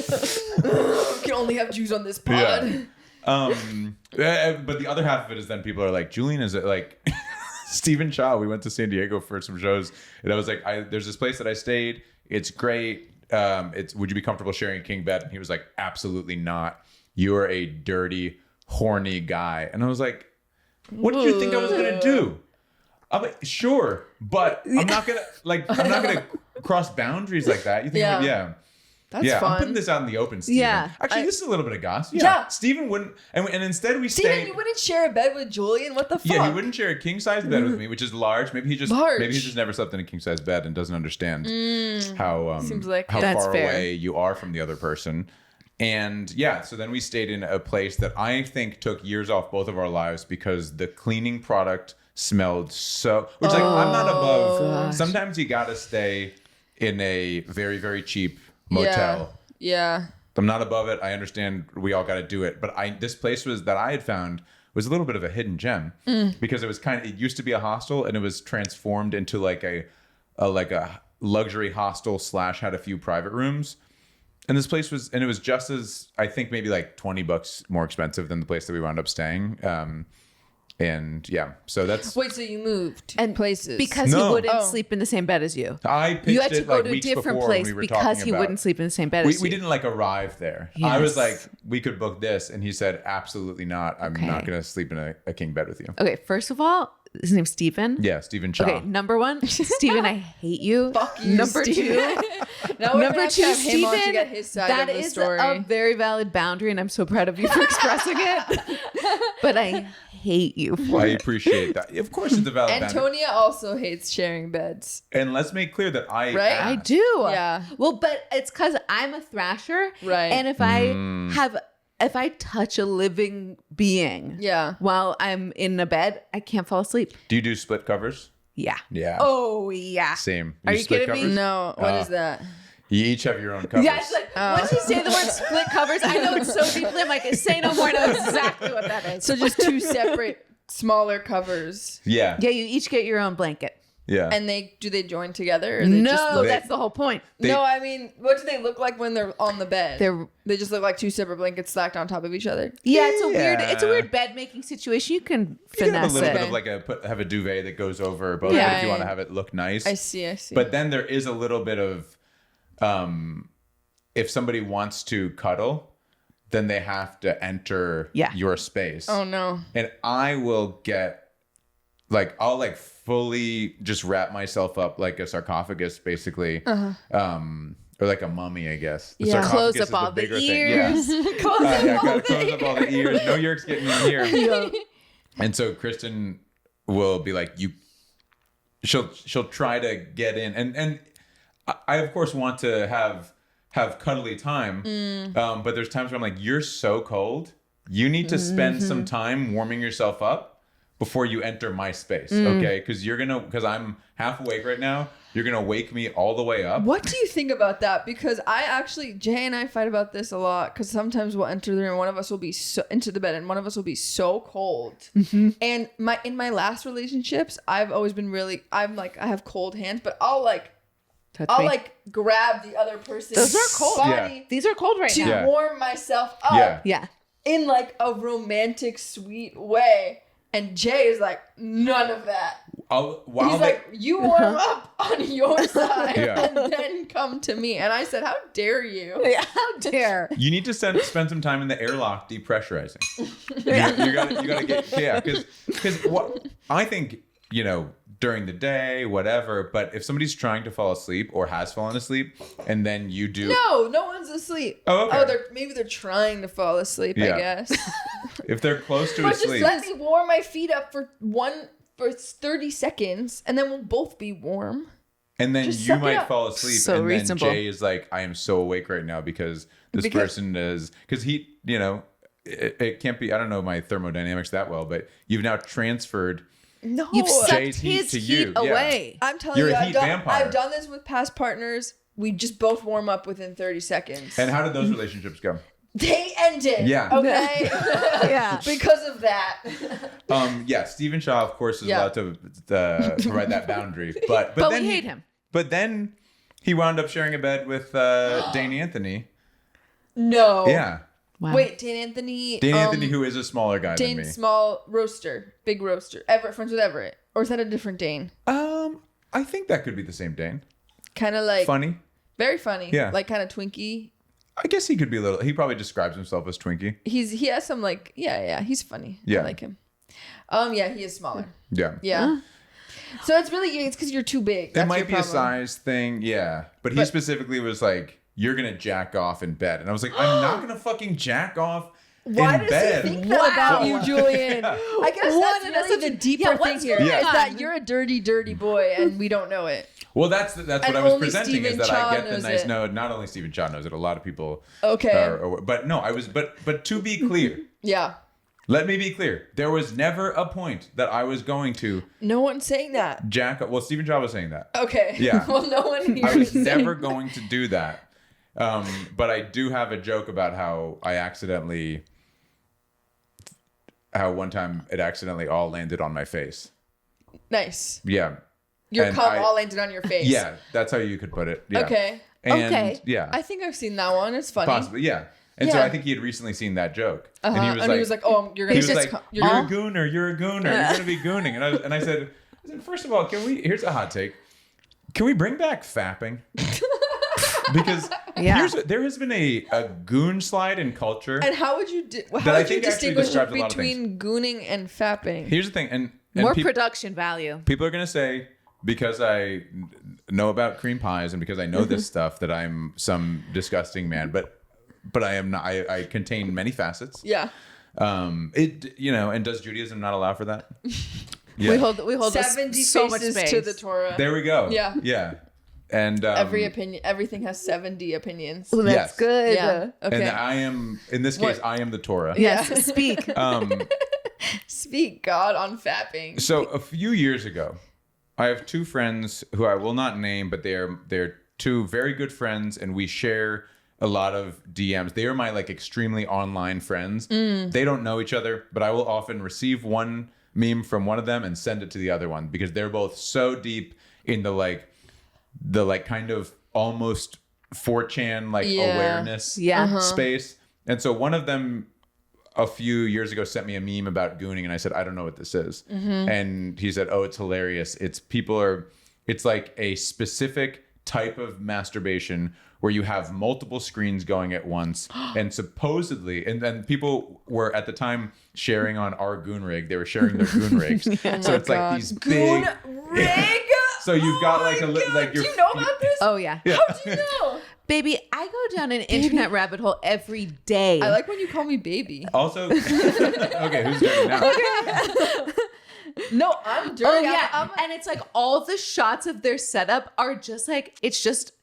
S1: He's Jewish.
S2: You can only have Jews on this pod.
S1: Yeah. But the other half of it is then people are like, Julian is like Stephen Chow. We went to San Diego for some shows, and I was like, there's this place that I stayed. It's great. Would you be comfortable sharing a king bed? And he was like, absolutely not. You're a dirty, horny guy. And I was like, what did you think I was gonna do? I'm like, sure, but I'm not gonna cross boundaries like that. You think?
S2: Yeah. That's
S1: yeah,
S2: fun.
S1: I'm putting this out in the open, Steven.
S3: Yeah.
S1: Actually, this is a little bit of goss.
S2: Yeah.
S1: Steven wouldn't, and instead we
S2: Steven,
S1: stayed.
S2: you wouldn't share a bed with Julian? What the fuck?
S1: Yeah, he wouldn't share a king size bed with me, which is large. Maybe he just never slept in a king size bed and doesn't understand how
S2: Seems like
S1: how
S3: That's
S1: far
S3: fair.
S1: away you are from the other person. And yeah, so then we stayed in a place that I think took years off both of our lives because the cleaning product smelled so. Which like I'm not above.
S3: gosh.
S1: Sometimes you gotta stay in a very very cheap motel.
S2: Yeah.
S1: I'm not above it. I understand we all got to do it, but this place that I had found was a little bit of a hidden gem because it used to be a hostel and it was transformed into like a luxury hostel / had a few private rooms. And this place was just as I think maybe like $20 more expensive than the place that we wound up staying. And yeah, so that's
S2: Wait, so you moved
S3: and
S2: places
S3: because
S1: No.
S3: he wouldn't
S2: Oh.
S3: sleep in the same bed as you.
S1: I pitched
S3: You had to
S1: it
S3: go
S1: like
S3: to a
S1: weeks
S3: different
S1: before
S3: place
S1: when we were
S3: because
S1: talking
S3: he
S1: about.
S3: wouldn't sleep in the same bed as you.
S1: We didn't like arrive there. I was
S3: Yes.
S1: like, we could book this, and he said, absolutely not. I'm
S3: Okay.
S1: not going to sleep in a king bed with you.
S3: Okay, first of all, his name's Stephen.
S1: Yeah, Stephen Chow.
S3: Okay, number one, Stephen, I hate you.
S2: Fuck you,
S3: Number
S2: Steven.
S3: two,
S2: Now we're
S3: number
S2: gonna have to
S3: two,
S2: have him on to
S3: Stephen,
S2: get his side
S3: that
S2: of the
S3: is
S2: story.
S3: a very valid boundary, and I'm so proud of you for expressing it. But I hate you for
S1: I
S3: it.
S1: appreciate that. Of course, it's a valid boundary.
S2: Antonia also hates sharing beds.
S1: And let's make clear that I
S2: Right?
S1: asked.
S3: I do.
S2: Yeah.
S3: Well, but it's because I'm a thrasher.
S2: Right.
S3: And if I touch a living being
S2: Yeah.
S3: while I'm in a bed, I can't fall asleep.
S1: Do you do split covers?
S3: Yeah.
S1: Yeah.
S3: Oh, yeah.
S1: Same.
S3: Are you
S1: split
S3: kidding me?
S1: covers?
S2: No, what is that?
S1: You each have your own covers.
S3: Yeah, it's like once you say the word split covers, I know it's so deeply. I'm like, say no more. I know exactly what that is.
S2: So just two separate, smaller covers.
S1: Yeah.
S3: Yeah, you each get your own blanket.
S1: Yeah.
S2: And do they join together? Or they just look,
S3: that's the whole point.
S2: no, I mean, what do they look like when they're on the bed? They just look like two separate blankets stacked on top of each other.
S3: Yeah, it's a weird bed making situation. You can finesse
S1: have a little
S3: it.
S1: bit of like have a duvet that goes over both
S2: Yeah,
S1: if you want to have it look nice.
S2: I see.
S1: But then there is a little bit of if somebody wants to cuddle, then they have to enter your space.
S2: Oh no.
S1: And I will get I'll fully just wrap myself up like a sarcophagus, basically. Or like a mummy, I guess. The
S3: Close
S1: sarcophagus
S3: up
S1: is
S3: all the
S1: bigger
S3: ears.
S1: thing. Yeah.
S2: Close
S1: Close up all the ears. No yerks getting in here. And so Kristen will be like, she'll try to get in. And I of course want to have cuddly time. But there's times where I'm like, you're so cold. You need to spend some time warming yourself up before you enter my space, okay? Because I'm half awake right now. You're gonna wake me all the way up.
S2: What do you think about that? Because Jay and I fight about this a lot. Because sometimes we'll enter there and one of us will be into the bed and one of us will be so cold. And in my last relationships, I've always been I have cold hands, but I'll grab the other person's
S3: Those are cold.
S2: body
S3: These are cold right now.
S2: to warm myself up
S3: Yeah.
S2: in like a romantic, sweet way. And Jay is like, none of that. He's like, you warm up on your side and then come to me. And I said, how dare you?
S3: Yeah, how dare.
S1: You need to spend some time in the airlock depressurizing. you gotta get because what I think, during the day, whatever. But if somebody's trying to fall asleep or has fallen asleep, and then you do
S2: no one's asleep.
S1: Oh, okay.
S2: Maybe they're trying to fall asleep. I guess.
S1: If they're close to
S2: but
S1: asleep,
S2: just let me warm my feet up for 30 seconds, and then we'll both be warm.
S1: And then
S2: Just
S1: you
S2: suck it
S1: might
S2: up.
S1: fall asleep,
S3: So
S1: and
S3: reasonable.
S1: then Jay is like, "I am so awake right now because person is because he, it can't be. I don't know my thermodynamics that well, but you've now transferred."
S2: No,
S3: You've sucked
S1: Jay's heat
S3: his
S1: to
S3: heat
S1: you. Yeah.
S3: away.
S2: I'm telling
S1: You're
S2: you,
S1: a heat vampire.
S2: I've done this with past partners. We just both warm up within 30 seconds.
S1: And how did those relationships go?
S2: They ended.
S1: Yeah.
S2: Okay.
S3: Yeah.
S2: Because of that.
S1: Stephen Shaw, of course, is allowed to provide that boundary, but
S3: But
S1: then
S3: we hate him.
S1: But then he wound up sharing a bed with Dane Anthony.
S2: No.
S1: Yeah,
S3: Wow.
S2: Wait, Dane Anthony.
S1: Dane Anthony, who is a smaller guy than me.
S2: Dane Small roaster, big roaster. Everett, friends with Everett, or is that a different Dane?
S1: I think that could be the same Dane.
S2: Kind of like
S1: Funny.
S2: very funny.
S1: Yeah.
S2: Like kind of twinky.
S1: I guess he could be a little. He probably describes himself as Twinkie.
S2: He has some like he's funny.
S1: Yeah.
S2: I like him. He is smaller.
S1: Yeah.
S2: Yeah. So it's because you're too big.
S1: It
S2: That's
S1: might
S2: your
S1: be a
S2: problem.
S1: size thing, yeah. But he specifically was like, "You're gonna jack off in bed," and I was like, "I'm not gonna fucking jack off
S2: Why
S1: in
S2: does
S1: bed."
S2: he think that about you, Julian?
S1: Yeah.
S2: I guess that's really the deeper thing
S3: what's
S2: here.
S3: going
S2: Is
S3: on?
S2: that you're a dirty, dirty boy, and we don't know it.
S1: Well, that's what
S2: And
S1: I was
S2: only
S1: presenting
S2: Stephen
S1: is that
S2: Chow
S1: I get the
S2: knows
S1: nice
S2: it.
S1: note. Not only Stephen Chow knows it, a lot of people.
S2: Okay.
S1: But no, I was. But to be clear,
S2: Yeah.
S1: let me be clear. There was never a point that I was going to
S2: No one's saying that.
S1: jack up. Well, Stephen Chow was saying that.
S2: Okay.
S1: Yeah.
S2: Well, no one here
S1: I was
S2: is saying
S1: never going to do that. But I do have a joke about how one time it accidentally all landed on my face.
S2: Nice.
S1: Yeah.
S2: Your
S1: And
S2: cum all landed on your face.
S1: Yeah, that's how you could put it. Yeah.
S2: Okay.
S1: And,
S3: Okay.
S1: Yeah.
S2: I think I've seen that one. It's funny.
S1: Possibly, yeah. And so
S2: Yeah.
S1: I think he had recently seen that joke.
S2: Uh-huh.
S1: And he was like,
S2: "Oh, you're gonna
S1: he was like,
S2: you're
S1: you're a gooner, you're a gooner, you're gonna be gooning. And I said, first of all, here's a hot take. Can we bring back fapping? Because there has been a goon slide in culture.
S2: And how would you
S1: I
S2: how would you
S1: think actually
S2: distinguish
S1: describes a lot of
S2: between gooning and fapping?
S1: Here's the thing, and
S3: More production value.
S1: people are gonna say, because I know about cream pies and because I know this stuff, that I'm some disgusting man, but I am not. I contain many facets.
S2: Yeah.
S1: And does Judaism not allow for that? Yeah.
S3: We hold
S2: 70
S3: so much
S2: faces
S3: space.
S2: to the Torah.
S1: There we go.
S2: Yeah.
S1: Yeah. And
S2: Everything has 70 opinions.
S3: Ooh, that's
S1: Yes.
S3: good.
S2: Yeah. Okay.
S1: and I am in this case I am the Torah.
S3: Yes, speak.
S2: Speak God on fapping.
S1: So a few years ago, I have two friends who I will not name, but they're two very good friends, and we share a lot of DMs. They are my like extremely online friends. They don't know each other, but I will often receive one meme from one of them and send it to the other one because they're both so deep in the kind of almost 4chan awareness space. And so one of them a few years ago sent me a meme about gooning, and I said, I don't know what this is. And he said, oh, it's hilarious. It's like a specific type of masturbation where you have multiple screens going at once, and supposedly, and then people were at the time sharing on our goon rig. They were sharing their goon rigs. So it's like these big
S2: rig.
S1: So you've got like
S2: do you know about this?
S3: Oh yeah.
S2: How do you know?
S3: Baby, I go down an internet rabbit hole every day.
S2: I like when you call me baby.
S1: Also, okay, who's dirty now?
S2: No, I'm dirty.
S3: Oh yeah, and it's like all the shots of their setup are just like it's just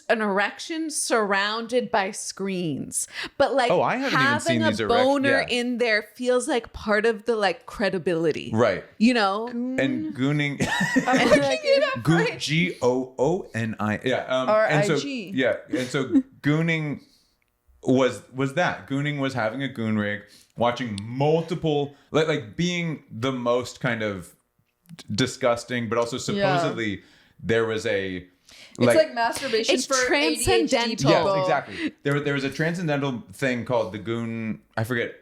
S3: an erection surrounded by screens. But like,
S1: I haven't even seen
S3: having
S1: these
S3: a boner
S1: yeah.
S3: in there feels like part of the like credibility,
S1: Right?
S3: You know,
S1: and gooning,
S2: I'm looking it up. Right.
S1: Gooni, yeah,
S2: R-I-G.
S1: and so gooning was that. Gooning was having a goon rig, watching multiple, like being the most kind of disgusting, but also supposedly there was a.
S2: It's like masturbation
S3: it's
S2: for
S3: transcendental.
S2: ADHD people.
S1: Yes, exactly. There was a transcendental thing called the goon. I forget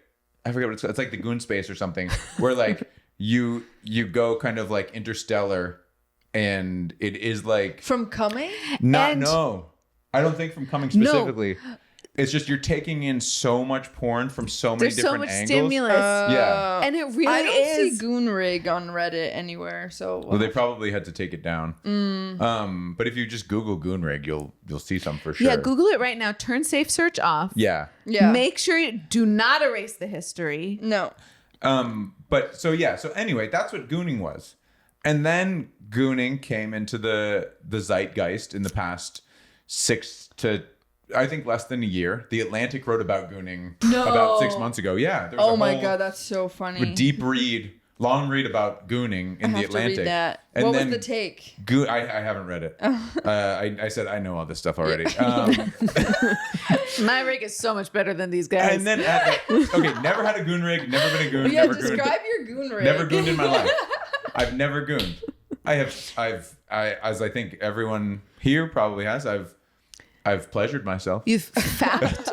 S1: what it's called. It's like the goon space or something, where like you go kind of like interstellar, and it is like
S2: From coming?
S1: no. I don't think from coming specifically. No. It's just you're taking in so much porn from so many different angles.
S3: There's so much stimulus.
S1: Yeah.
S3: And it really
S2: I don't
S3: is.
S2: see goon rig on Reddit anywhere. So
S1: Well, they probably had to take it down. But if you just Google goon rig, you'll see some for sure.
S3: Yeah, Google it right now. Turn safe search off.
S1: Yeah.
S3: Make sure you do not erase the history.
S2: No.
S1: But so anyway, that's what gooning was. And then gooning came into the zeitgeist in the past 6 to I think less than a year. The Atlantic wrote about gooning about 6 months ago. Yeah. There was
S2: Oh my God, that's so funny.
S1: Long read about gooning in the Atlantic.
S2: To read that.
S1: And
S2: what
S1: then
S2: was the take?
S1: I haven't read it. I said I know all this stuff already.
S3: My rig is so much better than these guys.
S1: And then never had a goon rig, never been a goon.
S2: Yeah,
S1: never
S2: describe
S1: gooned.
S2: your goon rig.
S1: Never gooned in my life. I've never gooned. As I think everyone here probably has, I've pleasured myself.
S3: You've fapped.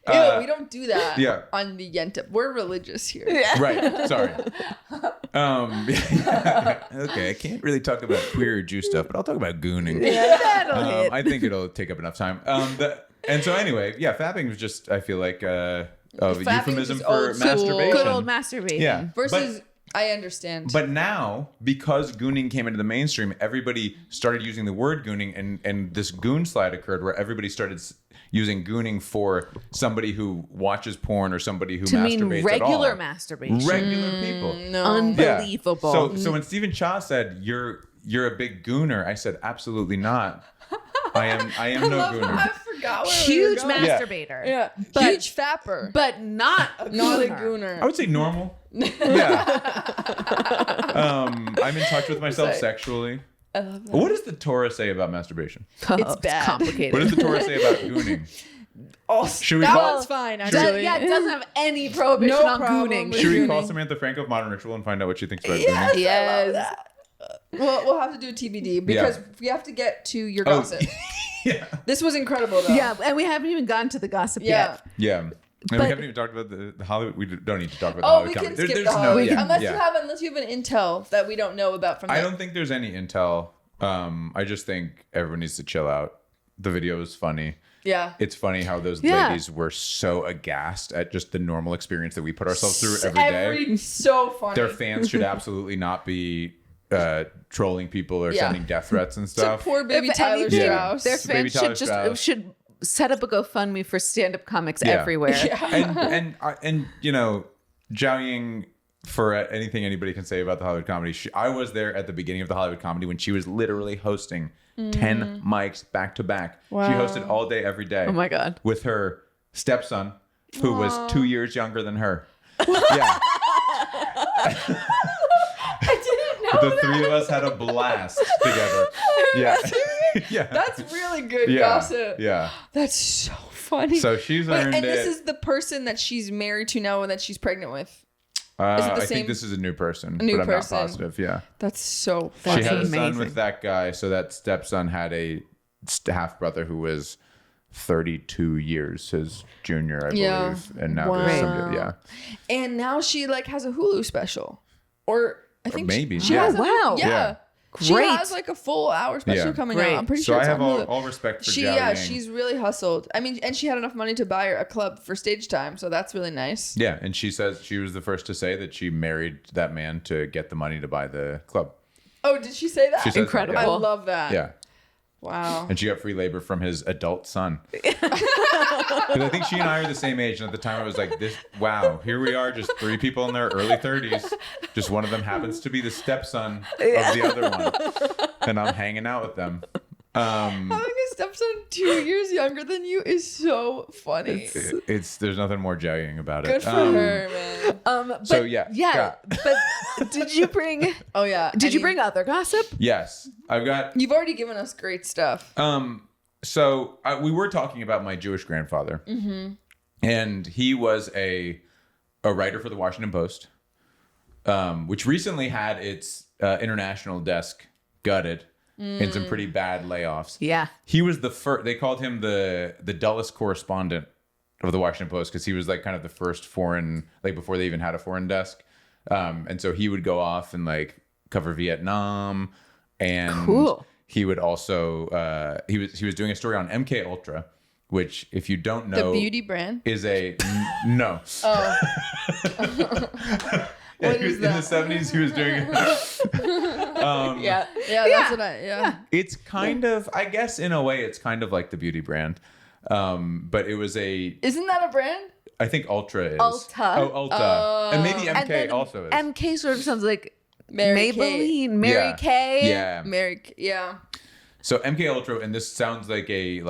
S2: Ew, we don't do that
S1: Yeah.
S2: on the Yenta. We're religious here.
S1: Right. Sorry. Okay, I can't really talk about queer or Jew stuff, but I'll talk about gooning.
S3: That'll hit.
S1: I think it'll take up enough time. And so anyway, fapping was just, I feel like, a euphemism for
S2: old school.
S1: masturbation.
S3: Good old masturbation.
S1: Yeah.
S2: Versus, I understand.
S1: But now, because gooning came into the mainstream, everybody started using the word gooning, and this goon slide occurred where everybody started using gooning for somebody who watches porn or somebody who
S3: to
S1: masturbates
S3: mean regular
S1: at all.
S3: masturbation.
S1: Regular people.
S2: No.
S3: Unbelievable.
S1: Yeah. So when Stephen Cha said you're a big gooner, I said absolutely not. I am no gooner.
S2: I forgot where
S3: Huge
S2: we were going.
S3: masturbator.
S2: Yeah.
S3: But-
S2: Huge fapper.
S3: But not a
S2: Not a
S3: gooner.
S2: gooner.
S1: I would say normal. Yeah. I'm in touch with myself sexually.
S2: I love that.
S1: What does the Torah say about masturbation?
S3: It's
S2: bad.
S3: complicated.
S1: What does the Torah say about gooning? Should we
S2: that
S1: call-
S2: one's fine,
S3: It
S2: actually.
S3: doesn't have any prohibition
S2: No
S3: on
S2: problem
S3: gooning.
S2: with
S1: Should we call
S2: gooning.
S1: Samantha Franco of Modern Ritual and find out what she thinks about
S2: Yes,
S1: gooning?
S2: I love that. We'll have to do a TBD because we have to get to your gossip.
S1: Yeah.
S2: This was incredible, though.
S3: Yeah, and we haven't even gotten to the gossip yet.
S1: Yeah. And
S3: But-
S1: we haven't even talked about the Hollywood. We don't need to talk about the
S2: Oh,
S1: Hollywood
S2: we can
S1: comedy.
S2: skip
S1: There's
S2: the Hollywood.
S1: no,
S2: unless you have an intel that we don't know about from
S1: I
S2: that.
S1: don't think there's any intel. I just think everyone needs to chill out. The video is funny.
S2: Yeah.
S1: It's funny how those
S3: Yeah.
S1: ladies were so aghast at just the normal experience that we put ourselves through every day.
S2: So funny.
S1: Their fans should absolutely not be trolling people or
S2: Yeah.
S1: sending death threats and
S2: to
S1: stuff.
S2: poor baby
S3: If
S2: Tyler
S3: anything,
S2: Strauss.
S3: Their
S1: Baby
S3: fans
S1: Tyler Strauss.
S3: should set up a GoFundMe for stand-up comics
S1: Yeah.
S3: everywhere.
S1: and you know, Zhao Ying, for anything anybody can say about the Hollywood comedy, I was there at the beginning of the Hollywood comedy when she was literally hosting 10 mics back to back.
S2: Wow.
S1: She hosted all day, every day.
S3: Oh my God.
S1: With her stepson, who was 2 years younger than her. Yeah.
S2: I didn't know
S1: The three of us had a blast together. Yeah. Yeah.
S2: That's really good
S1: Yeah.
S2: gossip.
S1: Yeah.
S2: That's so funny.
S1: So she's
S2: Wait,
S1: earned
S2: and
S1: it.
S2: this is the person that she's married to now and that she's pregnant with. Is it the
S1: I
S2: same?
S1: think this is a new person,
S2: new
S1: but I'm
S2: person.
S1: not positive. Yeah.
S2: That's so
S1: She
S2: funny.
S1: had a son
S3: amazing.
S1: with that guy. So that stepson had a half brother who was 32 years his junior, I believe. And now there's somebody, yeah.
S2: And now she like has a Hulu special, or I think
S1: maybe,
S2: she
S1: yeah.
S2: has.
S3: Wow.
S2: Yeah. She
S3: Great.
S2: has like a full hour special
S1: Yeah.
S2: coming
S3: Great.
S2: out. I'm pretty
S1: So
S2: sure
S1: I
S2: it's
S1: have
S2: on Hulu.
S1: all respect for
S2: She,
S1: Zhao
S2: yeah,
S1: Yang.
S2: she's really hustled. I mean, and she had enough money to buy her a club for stage time, so that's really nice.
S1: Yeah, and she says she was the first to say that she married that man to get the money to buy the club.
S2: Oh, did she say that?
S1: She says that,
S3: Incredible.
S2: I
S1: yeah.
S2: love that.
S1: Yeah.
S2: Wow.
S1: And she got free labor from his adult son. Because I think she and I are the same age. And at the time, I was like, "This, wow, here we are, just three people in their early 30s. Just one of them happens to be the stepson of the other one. And I'm hanging out with them."
S2: Having a stepson 2 years younger than you is so funny.
S1: There's nothing more jogging about it.
S2: Good for her, man.
S3: But
S1: So, yeah.
S3: But did you bring?
S2: Oh yeah.
S3: Did you bring other gossip?
S1: Yes, I've got.
S2: You've already given us great stuff.
S1: So we were talking about my Jewish grandfather, and he was a writer for the Washington Post, which recently had its international desk gutted in some pretty bad layoffs.
S3: Yeah.
S1: He was the first. They called him the dullest correspondent of the Washington Post because he was like kind of the first foreign, like before they even had a foreign desk, and so he would go off and like cover Vietnam, and
S3: Cool.
S1: he would also he was doing a story on MK Ultra, which if you don't know,
S2: The beauty brand.
S1: is a no.
S2: Oh.
S1: Yeah,
S2: What
S1: he was
S2: is
S1: in the
S2: that?
S1: 70s. He was doing.
S3: Yeah.
S2: Yeah, that's what I. Yeah.
S1: It's kind of, I guess, in a way, it's kind of like the beauty brand, but it was a.
S2: Isn't that a brand?
S1: I think Ultra is.
S3: Ulta.
S1: Oh, Ulta, and maybe MK
S3: And then
S1: also is.
S3: MK sort of sounds like
S2: Mary Kay.
S3: Maybelline, Mary
S1: Yeah.
S3: Kay.
S1: Yeah.
S2: Yeah.
S1: So MK Ultra, and this sounds like a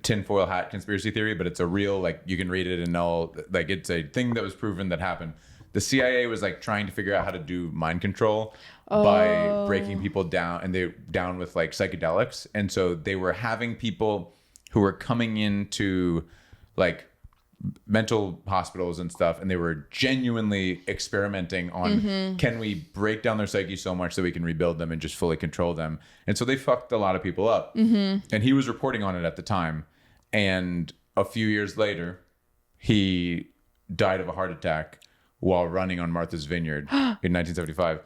S1: tinfoil hat conspiracy theory, but it's a real, like, you can read it and all, like, it's a thing that was proven that happened. The CIA was like trying to figure out how to do mind control by breaking people down, and they down with like psychedelics. And so they were having people who were coming into like mental hospitals and stuff, and they were genuinely experimenting on can we break down their psyche so much that we can rebuild them and just fully control them. And so they fucked a lot of people up. And he was reporting on it at the time, and a few years later he died of a heart attack while running on Martha's Vineyard in 1975.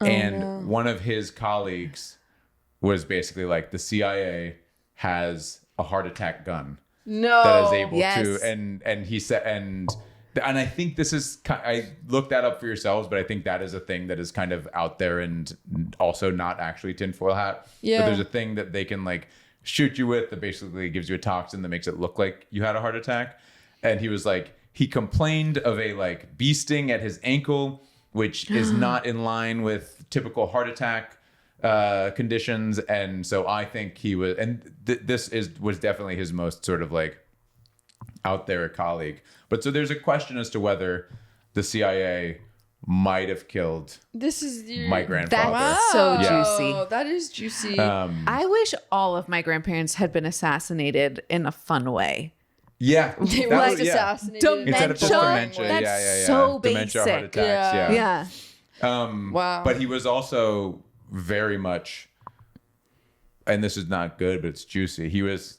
S1: And one of his colleagues was basically like, the CIA has a heart attack gun
S2: No.
S1: that is able
S3: Yes.
S1: to, and he said, and I think this is, I looked that up for yourselves, but I think that is a thing that is kind of out there and also not actually tinfoil hat.
S2: Yeah.
S1: But there's a thing that they can like shoot you with that basically gives you a toxin that makes it look like you had a heart attack. And he was like, he complained of a like bee sting at his ankle, which is not in line with typical heart attack conditions. And so I think he was, and this was definitely his most sort of like out there colleague. But so there's a question as to whether the CIA might have killed
S2: This is your.
S1: my grandfather.
S3: That's so
S1: Yeah.
S3: juicy.
S2: That is juicy.
S3: I wish all of my grandparents had been assassinated in a fun way.
S1: Yeah.
S2: they
S1: that
S2: were
S1: was-
S2: just
S1: yeah.
S2: assassinated.
S1: Instead of just
S3: Dementia?
S1: dementia.
S3: That's
S1: Yeah.
S3: so
S1: Dementia, heart
S3: basic.
S1: attacks.
S2: Yeah.
S1: Yeah.
S3: Yeah.
S2: Wow.
S1: But he was also very much, and this is not good, but it's juicy. He was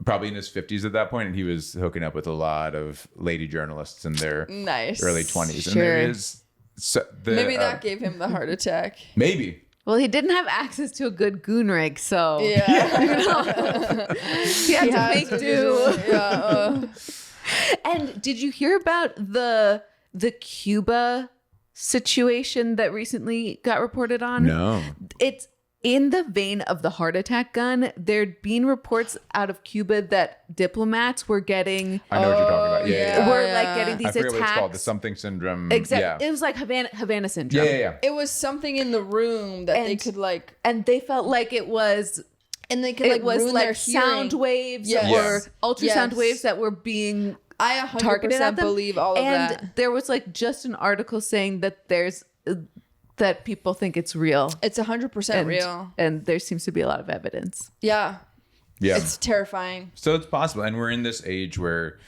S1: probably in his 50s at that point, and he was hooking up with a lot of lady journalists in their
S2: Nice.
S1: early 20s.
S3: Sure.
S1: And there is
S2: Maybe that gave him the heart attack.
S1: maybe.
S3: Well, he didn't have access to a good goon rig, so
S2: Yeah.
S3: he had to make do.
S2: Yeah.
S3: And did you hear about the Cuba situation that recently got reported on?
S1: No.
S3: It's in the vein of the heart attack gun. There'd been reports out of Cuba that diplomats were getting
S1: I know what you're talking about. Yeah.
S3: were like getting
S1: I
S3: these
S1: forget
S3: attacks.
S1: what it's called. The something syndrome.
S3: Exactly.
S1: Yeah.
S3: It was like Havana syndrome.
S1: Yeah.
S2: It was something in the room that they
S3: And-
S2: could like,
S3: And they felt like it was
S2: it
S3: was
S2: ruin their
S3: like sound
S2: hearing.
S3: waves
S2: Yes.
S3: or ultrasound
S2: Yes.
S3: waves that were being
S2: I
S3: targeted
S2: 100%
S3: at them.
S2: believe all of
S3: and
S2: that.
S3: there was like just an article saying that there's that people think it's real.
S2: It's 100%
S3: And,
S2: real.
S3: and there seems to be a lot of evidence.
S2: Yeah.
S1: Yeah.
S2: It's terrifying.
S1: So it's possible. And we're in this age where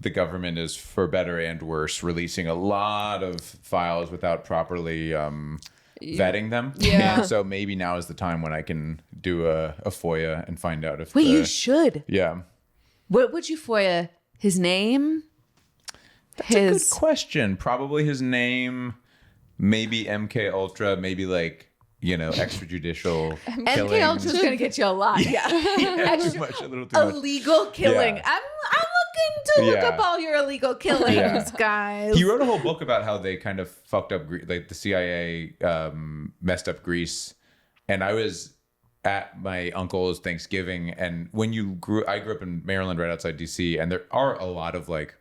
S1: the government is, for better and worse, releasing a lot of files without properly vetting them.
S2: Yeah.
S1: And so maybe now is the time when I can do a FOIA and find out if
S3: Wait, you should.
S1: Yeah.
S3: What would you FOIA? His name?
S1: That's a good question. Probably his name, maybe MK Ultra, maybe like, extrajudicial
S3: MK
S1: killings.
S3: Ultra's going to get you a lot. Yeah.
S1: Too much, a little too much.
S3: Illegal killing.
S1: Yeah.
S3: I'm looking to look up all your illegal killings, guys.
S1: He wrote a whole book about how they kind of fucked up, like the CIA messed up Greece. And I was at my uncle's Thanksgiving, and when I grew up in Maryland, right outside DC, and there are a lot of like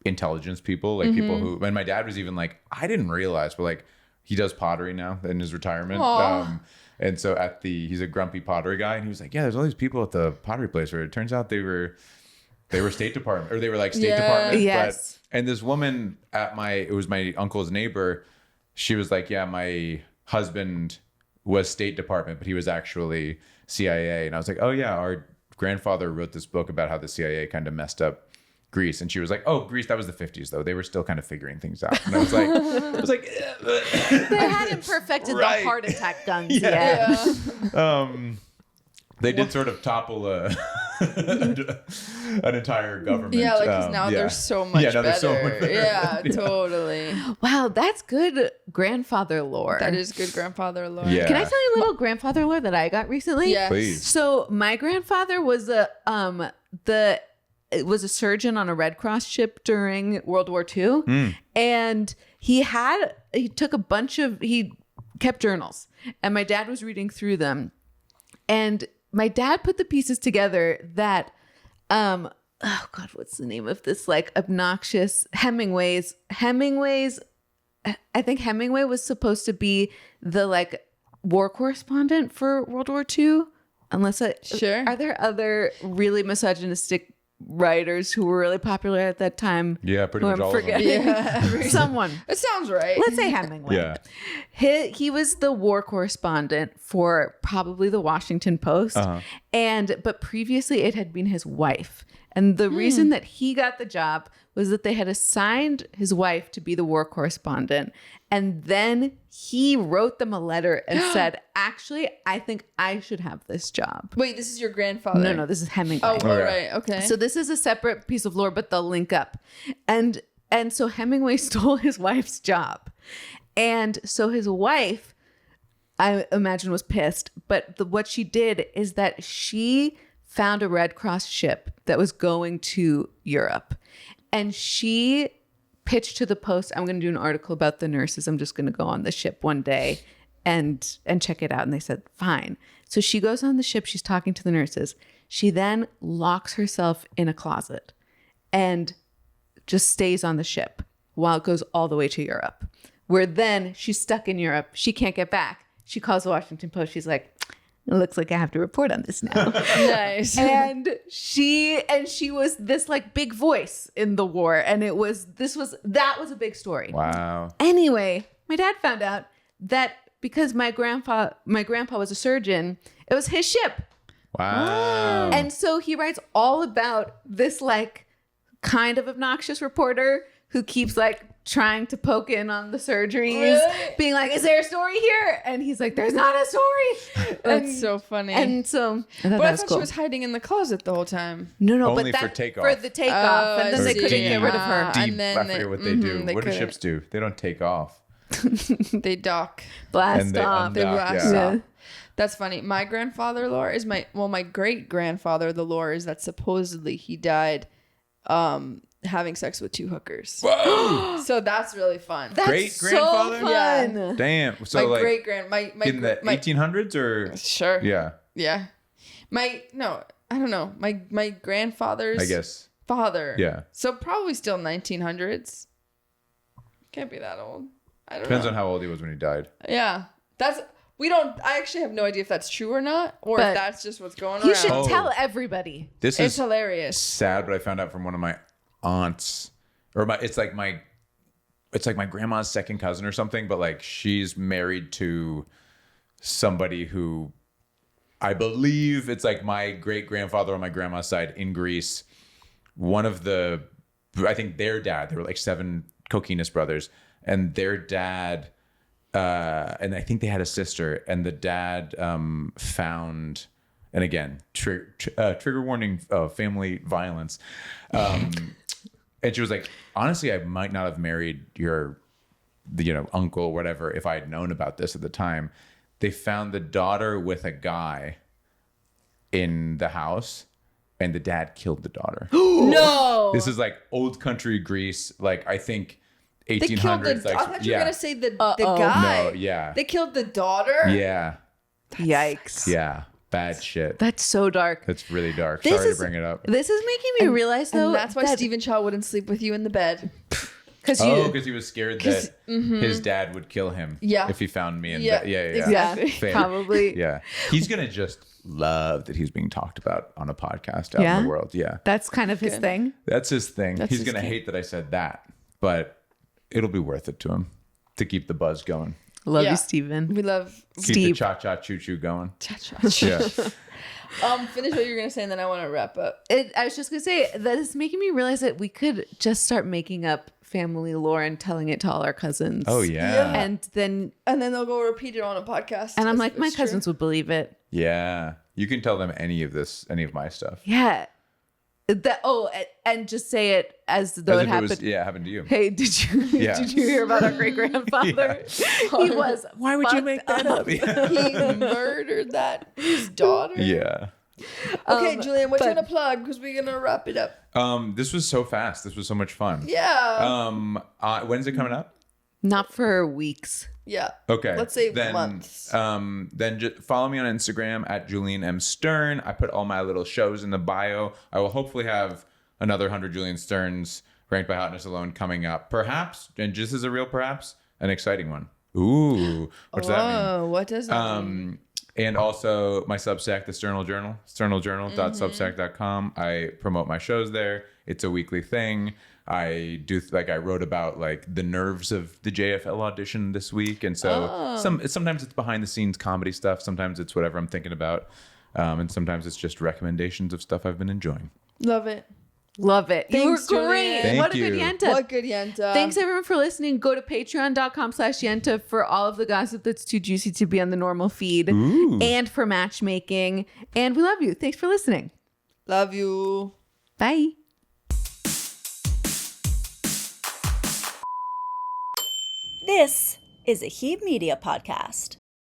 S1: intelligence people, like people who, and my dad was even like, I didn't realize, but like he does pottery now in his retirement. And so he's a grumpy pottery guy, and he was like, yeah, there's all these people at the pottery place where it turns out they were State Department, or they were like State Department.
S3: Yes.
S1: And this woman it was my uncle's neighbor. She was like, yeah, my husband was State Department, but he was actually CIA. And I was like, oh yeah, our grandfather wrote this book about how the CIA kind of messed up Greece. And she was like, oh, Greece, that was the 50s though. They were still kind of figuring things out. And I was like,
S3: they hadn't perfected the heart attack guns yet.
S1: They did sort of topple an entire government.
S2: Yeah, like 'cause now they're so much better.
S1: They're so much better.
S2: Yeah, totally.
S3: Wow, that's good grandfather lore.
S2: That is good grandfather lore.
S1: Yeah.
S3: Can I tell you a little grandfather lore that I got recently?
S2: Yes.
S1: Please.
S3: So my grandfather was a surgeon on a Red Cross ship during World War II, and he kept journals, and my dad was reading through them, and my dad put the pieces together that, oh God, what's the name of this like obnoxious Hemingway's? I think Hemingway was supposed to be the like war correspondent for World War II.
S2: Sure.
S3: Are there other really misogynistic writers who were really popular at that time?
S1: Yeah, pretty
S3: who
S1: much
S3: I'm
S1: all
S3: forgetting?
S1: of them.
S2: Yeah.
S3: Someone.
S2: It sounds right.
S3: Let's say Hemingway.
S1: Yeah.
S3: He was the war correspondent for probably the Washington Post. But previously it had been his wife. And the reason that he got the job was that they had assigned his wife to be the war correspondent. And then he wrote them a letter and said, actually, I think I should have this job.
S2: Wait, this is your grandfather?
S3: No, this is Hemingway.
S2: Oh, right. Okay.
S3: So this is a separate piece of lore, but they'll link up. And so Hemingway stole his wife's job. And so his wife, I imagine, was pissed. But what she did is that she found a Red Cross ship that was going to Europe. And she pitched to the Post, I'm going to do an article about the nurses. I'm just going to go on the ship one day and check it out. And they said, fine. So she goes on the ship. She's talking to the nurses. She then locks herself in a closet and just stays on the ship while it goes all the way to Europe, where then she's stuck in Europe. She can't get back. She calls the Washington Post. She's like, it looks like I have to report on this now.
S2: Nice.
S3: And she was this like big voice in the war. And that was a big story.
S1: Wow.
S3: Anyway, my dad found out that because my grandpa was a surgeon, it was his ship.
S1: Wow.
S3: And so he writes all about this like kind of obnoxious reporter who keeps like trying to poke in on the surgeries,
S2: Really?
S3: being like, is there a story here? And he's like, there's not a story.
S2: That's so funny.
S3: And so
S2: but I thought she was hiding in the closet the whole time.
S3: No,
S1: Only
S3: but
S1: for takeoff.
S3: for the takeoff, and then
S1: I
S3: they
S1: see.
S3: couldn't get rid of her.
S1: Deep,
S2: And then
S1: I forget what they do.
S2: they
S1: What do
S2: couldn't.
S1: ships do? They don't take off.
S2: They dock.
S3: Blast
S1: And they
S3: off.
S2: They
S1: undock,
S2: blast
S1: yeah.
S2: off. That's funny. My grandfather lore is my great grandfather. The lore is that supposedly he died having sex with two hookers.
S1: Whoa!
S2: So that's really fun.
S3: That's
S1: Great grandfather?
S3: so fun.
S1: Damn. So
S2: my
S1: like
S2: great grand my
S1: in the
S2: my
S1: 1800s or
S2: sure
S1: yeah,
S2: I don't know my grandfather's
S1: I guess.
S2: father.
S1: Yeah.
S2: So probably still 1900s. Can't be that old. I don't
S1: Depends
S2: know.
S1: on how old he was when he died.
S2: Yeah. I actually have no idea if that's true or not, or
S3: But
S2: if that's just what's going
S3: You
S2: around.
S3: should
S1: Oh.
S3: tell everybody.
S1: This
S2: It's
S1: is
S2: hilarious.
S1: sad, but I found out from one of my aunts, or it's like my grandma's second cousin or something, but like she's married to somebody who I believe it's like my great grandfather on my grandma's side in Greece. One of the I think their dad, there were like 7 cocainist brothers, and their dad, and I think they had a sister, and the dad found, and again, trigger warning, family violence. And she was like, honestly, I might not have married your, uncle or whatever if I had known about this at the time. They found the daughter with a guy in the house, and the dad killed the daughter.
S2: No.
S1: This is like old country Greece, like I think
S2: They killed
S1: 1800s.
S2: I thought you were gonna say the guy.
S1: No, yeah.
S2: They killed the daughter.
S1: Yeah.
S3: Yikes.
S1: Yeah. Bad shit.
S3: That's so dark.
S1: That's really dark.
S3: This
S1: Sorry
S3: is-
S1: to bring it up.
S3: This is making me realize, though,
S2: And that's why
S3: that,
S2: Stephen Chow wouldn't sleep with you in the bed.
S3: because
S1: Because he was scared that his dad would kill him if he found me in bed. Yeah.
S2: Exactly.
S1: Fair.
S3: probably
S1: Yeah. He's going to just love that he's being talked about on a podcast out in the world. Yeah.
S3: that's kind of his thing.
S1: That's his thing.
S2: That's
S1: He's
S2: his
S1: going to
S2: thing.
S1: hate that I said that, but it'll be worth it to him to keep the buzz going.
S3: Love
S2: Yeah.
S3: you, Steven.
S2: We love
S1: Keep
S3: Steve.
S1: the cha-cha choo-choo going.
S2: cha-cha.
S1: Yeah.
S2: Finish what you're gonna say, and then I want to wrap up.
S3: I was just gonna say that it's making me realize that we could just start making up family lore and telling it to all our cousins.
S1: Oh, yeah.
S3: and then
S2: They'll go repeat it on a podcast.
S3: I'm
S2: as
S3: like,
S2: if
S3: my
S2: it's true.
S3: cousins would believe it.
S1: Yeah. You can tell them any of my stuff.
S3: Yeah. And just say it as though
S1: As
S3: it
S1: if
S3: happened.
S1: happened to you.
S3: Hey, did you hear about our great grandfather? He was.
S1: Why would you make that up?
S2: He murdered his daughter.
S1: Yeah.
S2: Okay, Julian, what you
S3: but-
S2: gonna plug? Because we're gonna wrap it up.
S1: This was so fast. This was so much fun.
S2: Yeah.
S1: When's it coming up?
S3: Not for weeks.
S2: Yeah.
S1: Okay.
S2: Let's say
S1: then,
S2: months.
S1: Then just follow me on Instagram at Julian M. Stern. I put all my little shows in the bio. I will hopefully have another 100 Julian Sterns ranked by Hotness alone coming up. Perhaps, and just as a real perhaps, an exciting one. Ooh. What's that mean?
S2: Oh, what does that mean?
S1: And also my Substack, the Sternal Journal, sternaljournal.substack.com. I promote my shows there. It's a weekly thing. I do I wrote about like the nerves of the JFL audition this week, and so sometimes it's behind the scenes comedy stuff. Sometimes it's whatever I'm thinking about, and sometimes it's just recommendations of stuff I've been enjoying.
S2: Love it.
S3: Love it.
S2: Thanks,
S3: you were great.
S2: Julian.
S1: Thank
S3: What a
S1: you.
S3: good Yenta.
S2: What good Yenta.
S3: Thanks everyone for listening. Go to patreon.com/Yenta for all of the gossip that's too juicy to be on the normal feed and for matchmaking. And we love you. Thanks for listening.
S2: Love you.
S3: Bye.
S4: This is a Heeb Media podcast.